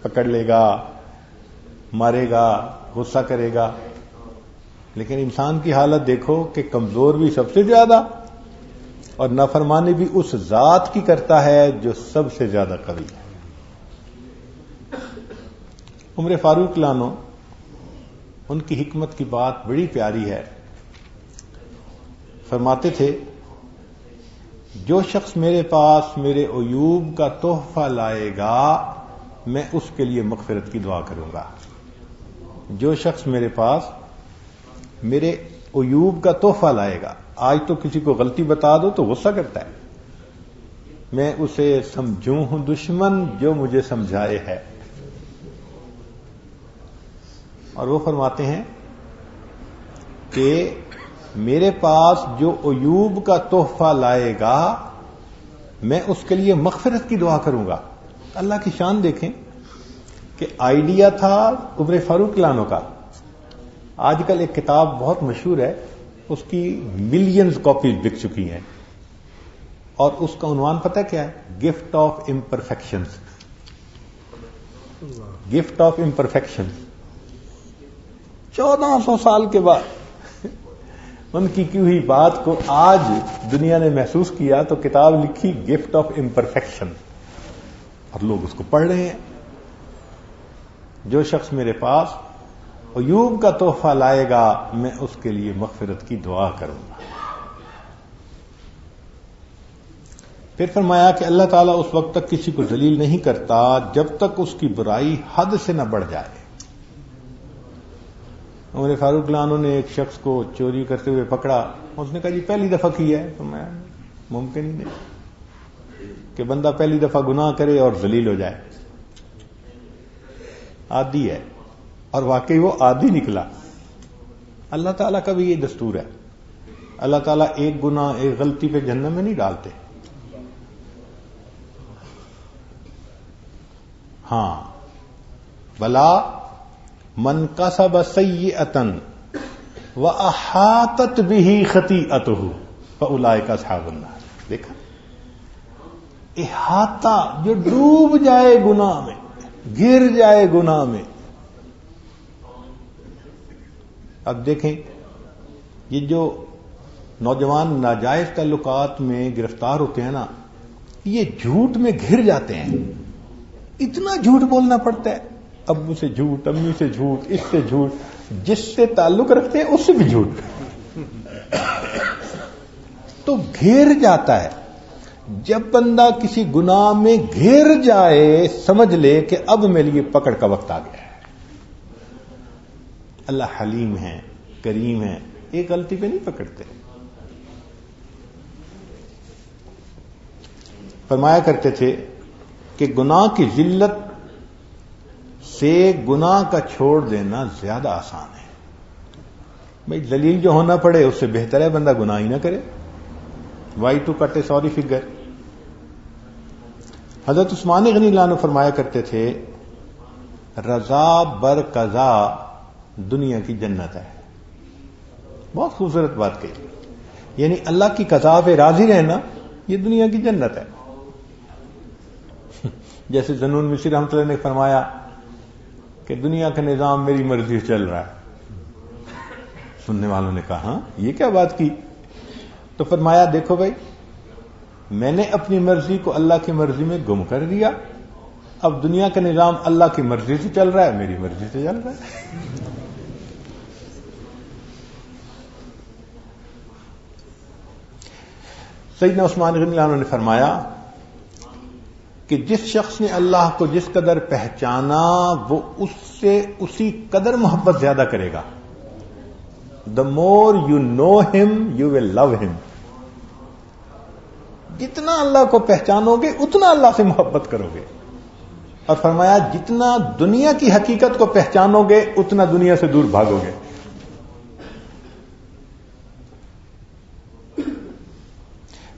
پکڑ لے گا، مارے گا، غصہ کرے گا. لیکن انسان کی حالت دیکھو کہ کمزور بھی سب سے زیادہ اور نافرمانی بھی اس ذات کی کرتا ہے جو سب سے زیادہ قوی ہے. عمر فاروق لانو ان کی حکمت کی بات بڑی پیاری ہے. فرماتے تھے جو شخص میرے پاس میرے عیوب کا تحفہ لائے گا میں اس کے لیے مغفرت کی دعا کروں گا. جو شخص میرے پاس میرے عیوب کا تحفہ لائے گا. آج تو کسی کو غلطی بتا دو تو غصہ کرتا ہے، میں اسے سمجھوں ہوں دشمن جو مجھے سمجھائے ہے. اور وہ فرماتے ہیں کہ میرے پاس جو عیوب کا تحفہ لائے گا میں اس کے لیے مغفرت کی دعا کروں گا. اللہ کی شان دیکھیں کہ آئیڈیا تھا عمر فاروق لانو کا. آج کل ایک کتاب بہت مشہور ہے، اس کی ملینز کاپیز بک چکی ہیں اور اس کا عنوان پتہ کیا ہے؟ Gift of imperfections. Gift of imperfections. 1400 سال کے بعد ان کی ہوئی بات کو آج دنیا نے محسوس کیا تو کتاب لکھی گفٹ آف امپرفیکشن اور لوگ اس کو پڑھ رہے ہیں. جو شخص میرے پاس عیوب کا تحفہ لائے گا میں اس کے لیے مغفرت کی دعا کروں گا. پھر فرمایا کہ اللہ تعالیٰ اس وقت تک کسی کو ذلیل نہیں کرتا جب تک اس کی برائی حد سے نہ بڑھ جائے. عمر فاروق لانو نے ایک شخص کو چوری کرتے ہوئے پکڑا. اس نے کہا جی پہلی دفعہ کی ہے. تو میں ممکن ہی نہیں کہ بندہ پہلی دفعہ گناہ کرے اور ذلیل ہو جائے. عادی ہے، اور واقعی وہ عادی نکلا. اللہ تعالیٰ کا بھی یہ دستور ہے. اللہ تعالیٰ ایک گناہ ایک غلطی پہ جہنم میں نہیں ڈالتے. ہاں بلا من کسب سیئۃ واحاطت بہ خطیئتہ فاولئک اصحاب النار. دیکھا احاطہ، جو ڈوب جائے گناہ میں، گر جائے گناہ میں. اب دیکھیں یہ جو نوجوان ناجائز تعلقات میں گرفتار ہوتے ہیں نا، یہ جھوٹ میں گھر جاتے ہیں. اتنا جھوٹ بولنا پڑتا ہے، ابو سے جھوٹ، امی سے جھوٹ، اس سے جھوٹ، جس سے تعلق رکھتے ہیں اس سے بھی جھوٹ. تو گھر جاتا ہے. جب بندہ کسی گناہ میں گھر جائے سمجھ لے کہ اب میرے لیے پکڑ کا وقت آ گیا ہے. اللہ حلیم ہے، کریم ہے، ایک غلطی پہ نہیں پکڑتے. فرمایا کرتے تھے کہ گناہ کی ذلت سے گناہ کا چھوڑ دینا زیادہ آسان ہے. بھائی ذلیل جو ہونا پڑے اس سے بہتر ہے بندہ گناہ ہی نہ کرے. Why to cut a sorry figure. حضرت عثمان غنی اللہ عنہ فرمایا کرتے تھے رضا بر قضا دنیا کی جنت ہے. بہت خوبصورت بات کہی. یعنی اللہ کی قضا پہ راضی رہنا یہ دنیا کی جنت ہے. جیسے ذنون مصری رحمۃ اللہ نے فرمایا کہ دنیا کا نظام میری مرضی سے چل رہا ہے. سننے والوں نے کہا ہاں یہ کیا بات کی؟ تو فرمایا دیکھو بھائی میں نے اپنی مرضی کو اللہ کی مرضی میں گم کر دیا. اب دنیا کا نظام اللہ کی مرضی سے چل رہا ہے، میری مرضی سے چل رہا ہے. سیدنا عثمان غنی اللہ عنہ نے فرمایا کہ جس شخص نے اللہ کو جس قدر پہچانا وہ اس سے اسی قدر محبت زیادہ کرے گا. The more you know him, you will love him. جتنا اللہ کو پہچانو گے اتنا اللہ سے محبت کرو گے. اور فرمایا جتنا دنیا کی حقیقت کو پہچانو گے اتنا دنیا سے دور بھاگو گے.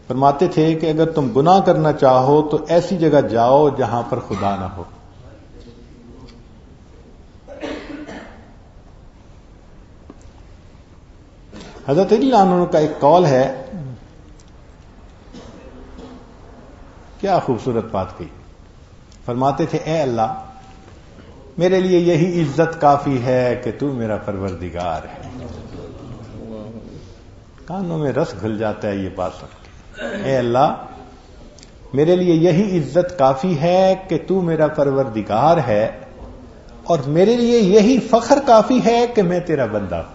فرماتے تھے کہ اگر تم گناہ کرنا چاہو تو ایسی جگہ جاؤ جہاں پر خدا نہ ہو. حضرت علی عنہ کا ایک قول ہے، کیا خوبصورت بات کہی. فرماتے تھے اے اللہ میرے لیے یہی عزت کافی ہے کہ تو میرا پروردگار ہے. کانوں میں رس گھل جاتا ہے یہ بات سن کے. اے اللہ میرے لیے یہی عزت کافی ہے کہ تو میرا پروردگار ہے، اور میرے لیے یہی فخر کافی ہے کہ میں تیرا بندہ ہوں.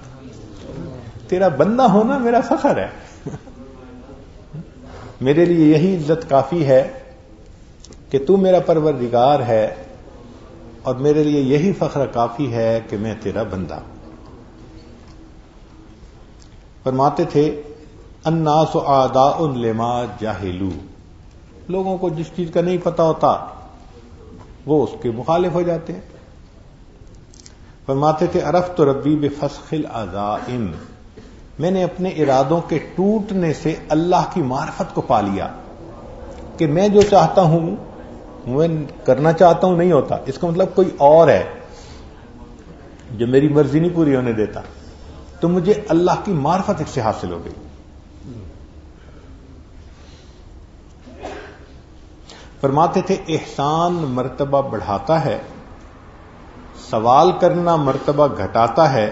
تیرا بندہ ہونا میرا فخر ہے. میرے لیے یہی عزت کافی ہے کہ تو میرا پروردگار ہے، اور میرے لیے یہی فخر کافی ہے کہ میں تیرا بندہ ہوں. فرماتے تھے الناس اعداء لما جاہلوا، لوگوں کو جس چیز کا نہیں پتا ہوتا وہ اس کے مخالف ہو جاتے ہیں. فرماتے تھے عرفت ربی بفسخ العزائم، میں نے اپنے ارادوں کے ٹوٹنے سے اللہ کی معرفت کو پا لیا کہ میں جو چاہتا ہوں میں کرنا چاہتا ہوں نہیں ہوتا. اس کا مطلب کوئی اور ہے جو میری مرضی نہیں پوری ہونے دیتا. تو مجھے اللہ کی معرفت اس سے حاصل ہو گئی. فرماتے تھے احسان مرتبہ بڑھاتا ہے، سوال کرنا مرتبہ گھٹاتا ہے،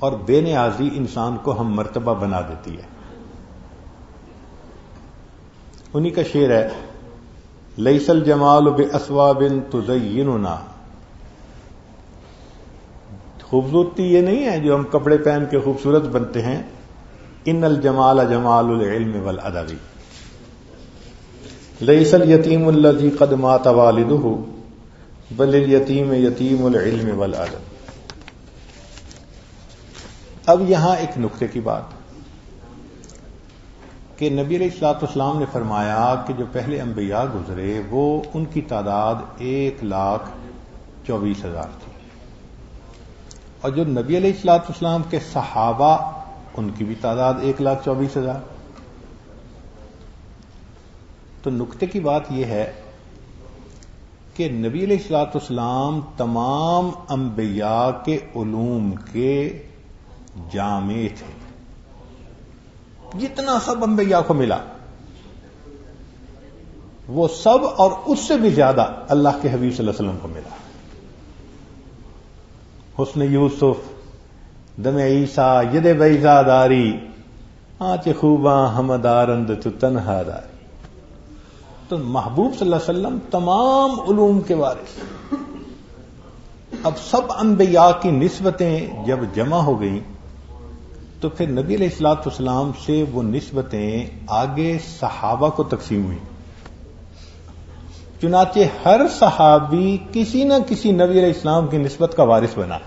اور بے نیازی انسان کو ہم مرتبہ بنا دیتی ہے. انہی کا شعر ہے لیس الجمال باسواب تزیننا، خوبصورتی یہ نہیں ہے جو ہم کپڑے پہن کے خوبصورت بنتے ہیں. ان الجمال جمال العلم والادب. لیس الیتیم الذی قد مات والدہ بل الیتیم یتیم العلم والادب. اب یہاں ایک نقطے کی بات کہ نبی علیہ الصلوۃ والسلام نے فرمایا کہ جو پہلے انبیاء گزرے وہ ان کی تعداد 1,24,000 تھی، اور جو نبی علیہ الصلوۃ والسلام کے صحابہ ان کی بھی تعداد 1,24,000. تو نقطے کی بات یہ ہے کہ نبی علیہ الصلوۃ والسلام تمام انبیاء کے علوم کے جامع تھے. جتنا سب انبیاء کو ملا وہ سب اور اس سے بھی زیادہ اللہ کے حبیب صلی اللہ علیہ وسلم کو ملا. حسن یوسف دم عیسیٰ ید بیضا داری آنچ خوباں ہمدارند تو تنہا داری. تو محبوب صلی اللہ علیہ وسلم تمام علوم کے وارث. اب سب انبیاء کی نسبتیں جب جمع ہو گئیں تو پھر نبی علیہ الصلوۃ والسلام سے وہ نسبتیں آگے صحابہ کو تقسیم ہوئی. چنانچہ ہر صحابی کسی نہ کسی نبی علیہ السلام کی نسبت کا وارث بنا،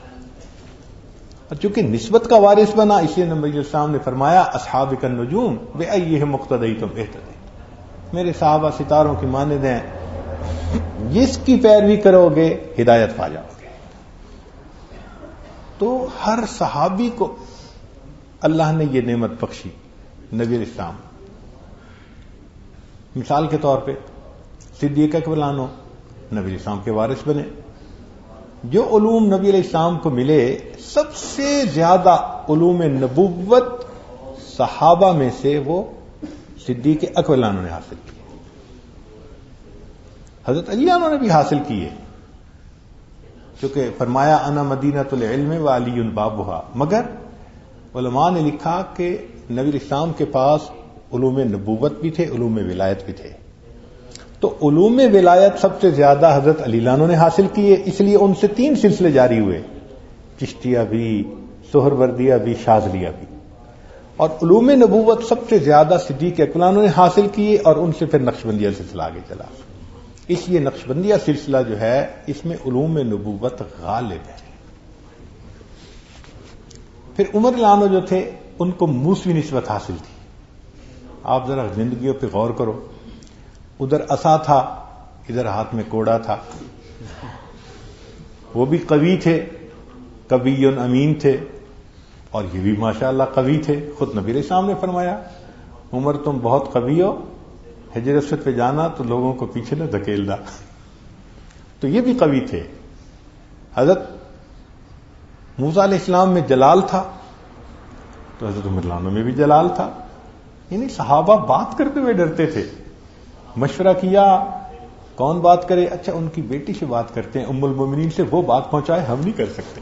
اور چونکہ نسبت کا وارث بنا اس لیے نبی علیہ السلام نے فرمایا اصحاب النجوم بأیہم اقتدیتم اہتدیتم. میرے صحابہ ستاروں کی مانند ہیں، جس کی پیروی کرو گے ہدایت پا جاؤ گے. تو ہر صحابی کو اللہ نے یہ نعمت بخشی. نبی علیہ السلام مثال کے طور پہ صدیق اکبر عنہ نبی علیہ السلام کے وارث بنے. جو علوم نبی علیہ السلام کو ملے سب سے زیادہ علوم نبوت صحابہ میں سے وہ صدیق اکبر عنہ نے حاصل کیے. حضرت علی عنہ نے بھی حاصل کیے، کیونکہ فرمایا انا مدینۃ العلم و علی بابھا. مگر علماء نے لکھا کہ نبی علیہ السلام کے پاس علوم نبوت بھی تھے، علوم ولایت بھی تھے. تو علوم ولایت سب سے زیادہ حضرت علی عنہ نے حاصل کیے، اس لیے ان سے 3 سلسلے جاری ہوئے، چشتیہ بھی، سہروردیہ بھی، شاذلیہ بھی. اور علوم نبوت سب سے زیادہ صدیق اکبر عنہ نے حاصل کیے، اور ان سے پھر نقشبندیہ سلسلہ آگے چلا. اس لیے نقشبندیہ سلسلہ جو ہے اس میں علوم نبوت غالب ہے. پھر عمر رضی اللہ عنہ جو تھے ان کو موسوی نسبت حاصل تھی. آپ ذرا زندگیوں پہ غور کرو، ادھر عصا تھا، ادھر ہاتھ میں کوڑا تھا. وہ بھی قوی تھے، قوی امین تھے، اور یہ بھی ماشاءاللہ قوی تھے. خود نبی علیہ السلام نے فرمایا عمر تم بہت قوی ہو، حجر اسود پہ جانا تو لوگوں کو پیچھے نہ دھکیلنا. تو یہ بھی قوی تھے. حضرت موسیٰ علیہ السلام میں جلال تھا تو حضرت عمر عنہ میں بھی جلال تھا. یعنی صحابہ بات کرتے ہوئے ڈرتے تھے. مشورہ کیا کون بات کرے، اچھا ان کی بیٹی سے بات کرتے ہیں، ام المومنین سے، وہ بات پہنچائے، ہم نہیں کر سکتے.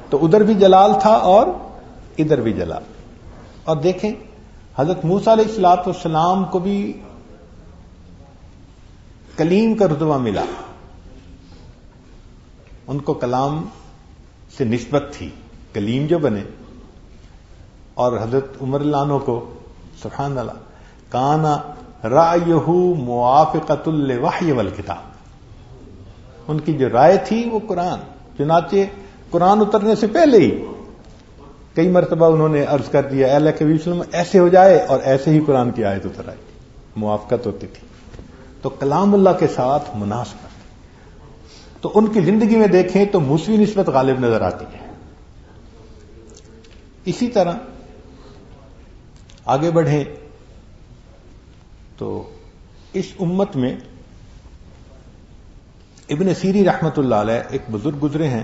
تو ادھر بھی جلال تھا اور ادھر بھی جلال. اور دیکھیں حضرت موسیٰ علیہ الصلوۃ والسلام کو بھی کلیم کا رتبہ ملا، ان کو کلام سے نسبت تھی، کلیم جو بنے. اور حضرت عمر رضی اللہ عنہ کو سبحان اللہ کانا رأیہ موافقۃ للوحی والکتاب، ان کی جو رائے تھی وہ قرآن. چنانچہ قرآن اترنے سے پہلے ہی کئی مرتبہ انہوں نے عرض کر دیا اے اللہ کے نبی صلی اللہ علیہ وسلم ایسے ہو جائے، اور ایسے ہی قرآن کی آیت اتر آئی. موافقت ہوتی تھی. تو کلام اللہ کے ساتھ مناسبت. تو ان کی زندگی میں دیکھیں تو موسوی نسبت غالب نظر آتی ہے. اسی طرح آگے بڑھیں تو اس امت میں ابن سیری رحمت اللہ علیہ ایک بزرگ گزرے ہیں،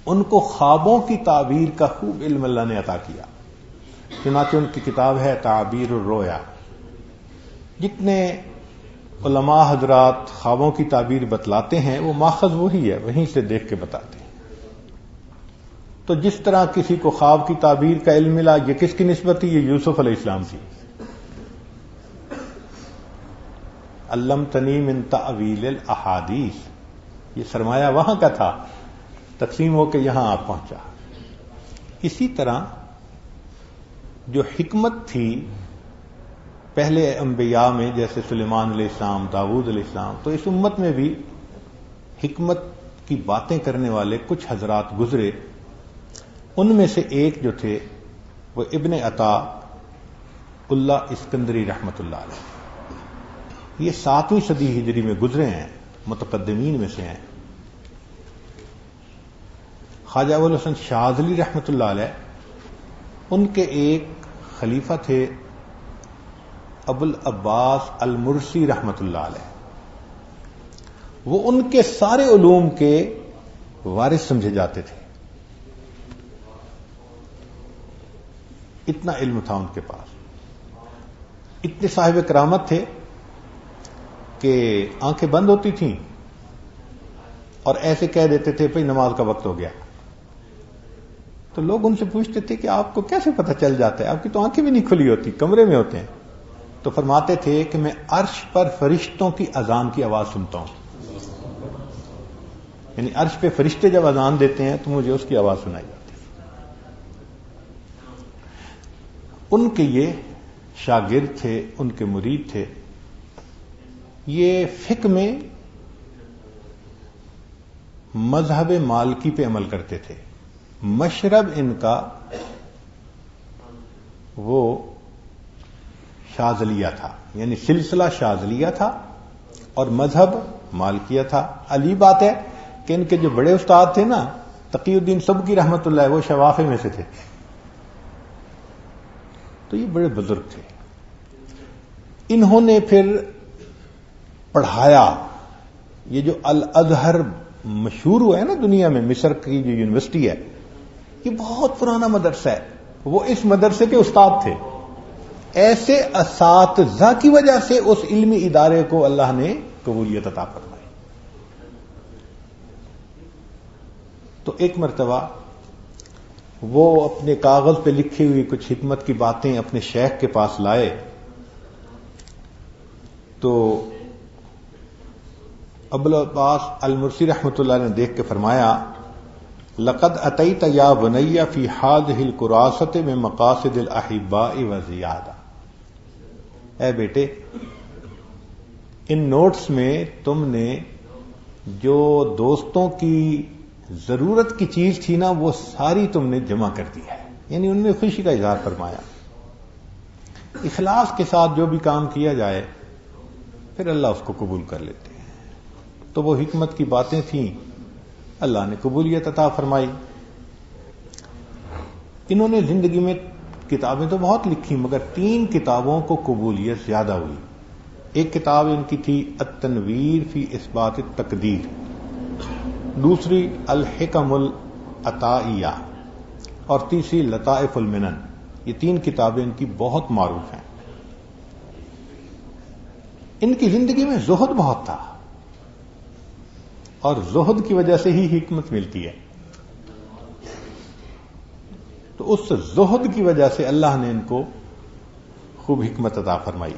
ان کو خوابوں کی تعبیر کا خوب علم اللہ نے عطا کیا. چنانچہ ان کی کتاب ہے تعبیر الرؤیا. جتنے علماء حضرات خوابوں کی تعبیر بتلاتے ہیں وہ ماخذ وہی ہے، وہیں سے دیکھ کے بتاتے ہیں. تو جس طرح کسی کو خواب کی تعبیر کا علم ملا، یہ کس کی نسبت تھی؟ یہ یوسف علیہ السلام کی. علمتنی من تعویل الاحادیث، یہ سرمایہ وہاں کا تھا، تقسیم ہو کے یہاں آپ پہنچا. اسی طرح جو حکمت تھی پہلے انبیاء میں، جیسے سلیمان علیہ السلام، داؤد علیہ السلام، تو اس امت میں بھی حکمت کی باتیں کرنے والے کچھ حضرات گزرے. ان میں سے ایک جو تھے وہ ابن عطا اللہ اسکندری رحمت اللہ علیہ. یہ 7ویں صدی ہجری میں گزرے ہیں، متقدمین میں سے ہیں. خواجہ ابوالحسن شاذلی رحمت اللہ علیہ، ان کے ایک خلیفہ تھے ابو العباس المرسی رحمت اللہ علیہ. وہ ان کے سارے علوم کے وارث سمجھے جاتے تھے، اتنا علم تھا ان کے پاس. اتنے صاحب کرامت تھے کہ آنکھیں بند ہوتی تھیں اور ایسے کہہ دیتے تھے بھئی نماز کا وقت ہو گیا. تو لوگ ان سے پوچھتے تھے کہ آپ کو کیسے پتہ چل جاتا ہے، آپ کی تو آنکھیں بھی نہیں کھلی ہوتی، کمرے میں ہوتے ہیں. تو فرماتے تھے کہ میں عرش پر فرشتوں کی اذان کی آواز سنتا ہوں. یعنی عرش پہ فرشتے جب اذان دیتے ہیں تو مجھے اس کی آواز سنائی جاتی ہے. ان کے یہ شاگرد تھے، ان کے مرید تھے. یہ فقہ میں مذہب مالکی پہ عمل کرتے تھے. مشرب ان کا وہ شاذلیہ تھا، یعنی سلسلہ شاذلیہ تھا اور مذہب مالکیہ تھا. علی بات ہے کہ ان کے جو بڑے استاد تھے نا، تقی الدین سبکی رحمت اللہ، وہ شوافی میں سے تھے. تو یہ بڑے بزرگ تھے. انہوں نے پھر پڑھایا. یہ جو الازہر مشہور ہوا ہے نا دنیا میں، مصر کی جو یونیورسٹی ہے، یہ بہت پرانا مدرسہ ہے. وہ اس مدرسے کے استاد تھے. ایسے اساتذہ کی وجہ سے اس علمی ادارے کو اللہ نے قبولیت عطا فرمائی. تو ایک مرتبہ وہ اپنے کاغذ پہ لکھی ہوئی کچھ حکمت کی باتیں اپنے شیخ کے پاس لائے. تو ابو العباس المرسی رحمۃ اللہ نے دیکھ کے فرمایا، لقد اتیت یا بنی فی هذه الکراسۃ من مقاصد الاحباء وزیادہ. اے بیٹے، ان نوٹس میں تم نے جو دوستوں کی ضرورت کی چیز تھی نا، وہ ساری تم نے جمع کر دی ہے. یعنی انہوں نے خوشی کا اظہار فرمایا. اخلاص کے ساتھ جو بھی کام کیا جائے پھر اللہ اس کو قبول کر لیتے ہیں. تو وہ حکمت کی باتیں تھیں، اللہ نے قبولیت عطا فرمائی. انہوں نے زندگی میں کتابیں تو بہت لکھی، مگر 3 کتابوں کو قبولیت زیادہ ہوئی. ایک کتاب ان کی تھی التنویر فی اثبات التقدیر، دوسری الحکم العطائیہ، اور تیسری لطائف المنن. یہ 3 کتابیں ان کی بہت معروف ہیں. ان کی زندگی میں زہد بہت تھا، اور زہد کی وجہ سے ہی حکمت ملتی ہے. تو اس زہد کی وجہ سے اللہ نے ان کو خوب حکمت عطا فرمائی.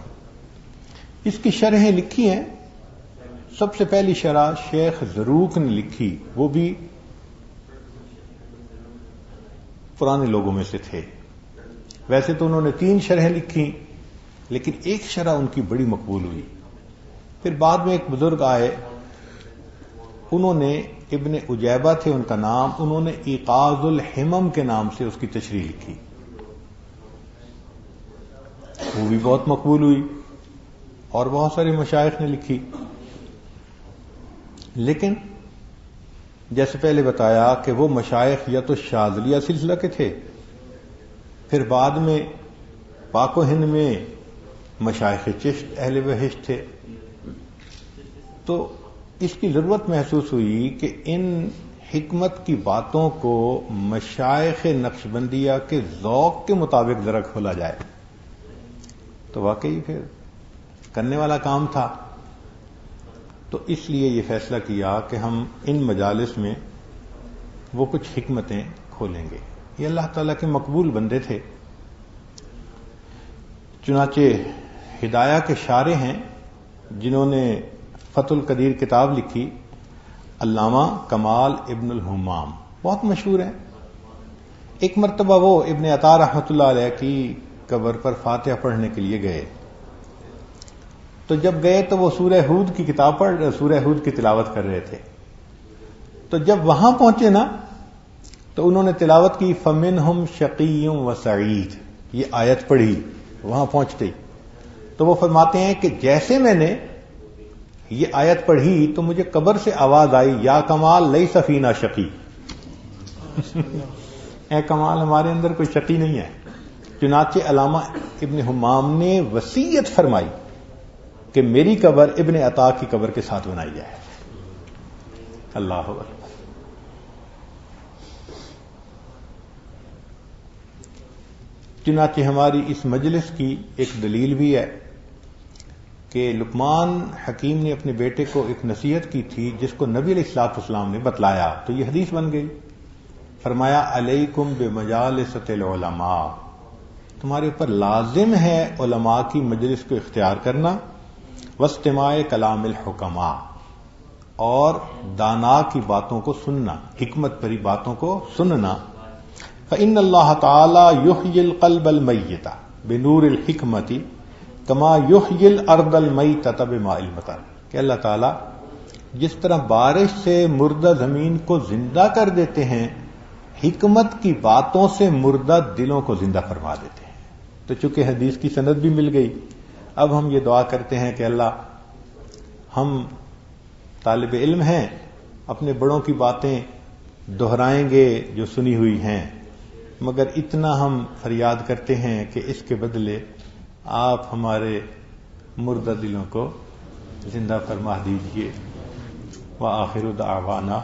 اس کی شرحیں لکھی ہیں. سب سے پہلی شرح شیخ زروق نے لکھی، وہ بھی پرانے لوگوں میں سے تھے. ویسے تو انہوں نے 3 شرحیں لکھی، لیکن ایک شرح ان کی بڑی مقبول ہوئی. پھر بعد میں ایک بزرگ آئے، انہوں نے ابن اجیبہ تھے ان کا نام، انہوں نے ایقاظ الحمم کے نام سے اس کی تشریح لکھی. وہ بھی بہت مقبول ہوئی، اور بہت سارے مشائخ نے لکھی. لیکن جیسے پہلے بتایا کہ وہ مشائخ یا تو شاذلیہ سلسلہ کے تھے، پھر بعد میں پاک و ہند میں مشائخ چشت اہل بہشت تھے. تو اس کی ضرورت محسوس ہوئی کہ ان حکمت کی باتوں کو مشائخ نقشبندیہ کے ذوق کے مطابق ذرا کھولا جائے. تو واقعی پھر کرنے والا کام تھا. تو اس لیے یہ فیصلہ کیا کہ ہم ان مجالس میں وہ کچھ حکمتیں کھولیں گے. یہ اللہ تعالیٰ کے مقبول بندے تھے. چنانچہ ہدایہ کے شارح ہیں جنہوں نے فتح القدیر کتاب لکھی، علامہ کمال ابن الہمام، بہت مشہور ہیں. ایک مرتبہ وہ ابن عطا رحمۃ اللہ علیہ کی قبر پر فاتحہ پڑھنے کے لیے گئے. تو جب گئے تو وہ سورہ ہود کی کتاب پڑھ، سورہ ہود کی تلاوت کر رہے تھے. تو جب وہاں پہنچے نا تو انہوں نے تلاوت کی فَمِنْهُمْ شَقِيٌّ وَسَعِيدٌ. یہ آیت پڑھی وہاں پہنچتے ہی. تو وہ فرماتے ہیں کہ جیسے میں نے یہ آیت پڑھی تو مجھے قبر سے آواز آئی، یا کمال لیس فینا شقی. اے کمال، ہمارے اندر کوئی شقی نہیں ہے. چنانچہ علامہ ابن حمام نے وصیت فرمائی کہ میری قبر ابن عطا کی قبر کے ساتھ بنائی جائے. اللہ اکبر. چنانچہ ہماری اس مجلس کی ایک دلیل بھی ہے کہ لقمان حکیم نے اپنے بیٹے کو ایک نصیحت کی تھی جس کو نبی علیہ الصلوۃ والسلام نے بتلایا، تو یہ حدیث بن گئی. فرمایا علیکم بمجالسۃ العلماء، تمہارے اوپر لازم ہے علماء کی مجلس کو اختیار کرنا، واستماع کلام الحکماء، اور دانا کی باتوں کو سننا، حکمت بھری باتوں کو سننا. فإن اللہ تعالی یحیی القلب المیت بنور الحکمت کما یحیی الارض المیتۃ بماء المطر. کہ اللہ تعالی جس طرح بارش سے مردہ زمین کو زندہ کر دیتے ہیں، حکمت کی باتوں سے مردہ دلوں کو زندہ فرما دیتے ہیں. تو چونکہ حدیث کی سند بھی مل گئی، اب ہم یہ دعا کرتے ہیں کہ اللہ، ہم طالب علم ہیں، اپنے بڑوں کی باتیں دہرائیں گے جو سنی ہوئی ہیں، مگر اتنا ہم فریاد کرتے ہیں کہ اس کے بدلے آپ ہمارے مردہ دلوں کو زندہ فرما دیجیے. وآخر دعوانا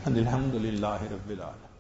الحمد للہ رب العالمین.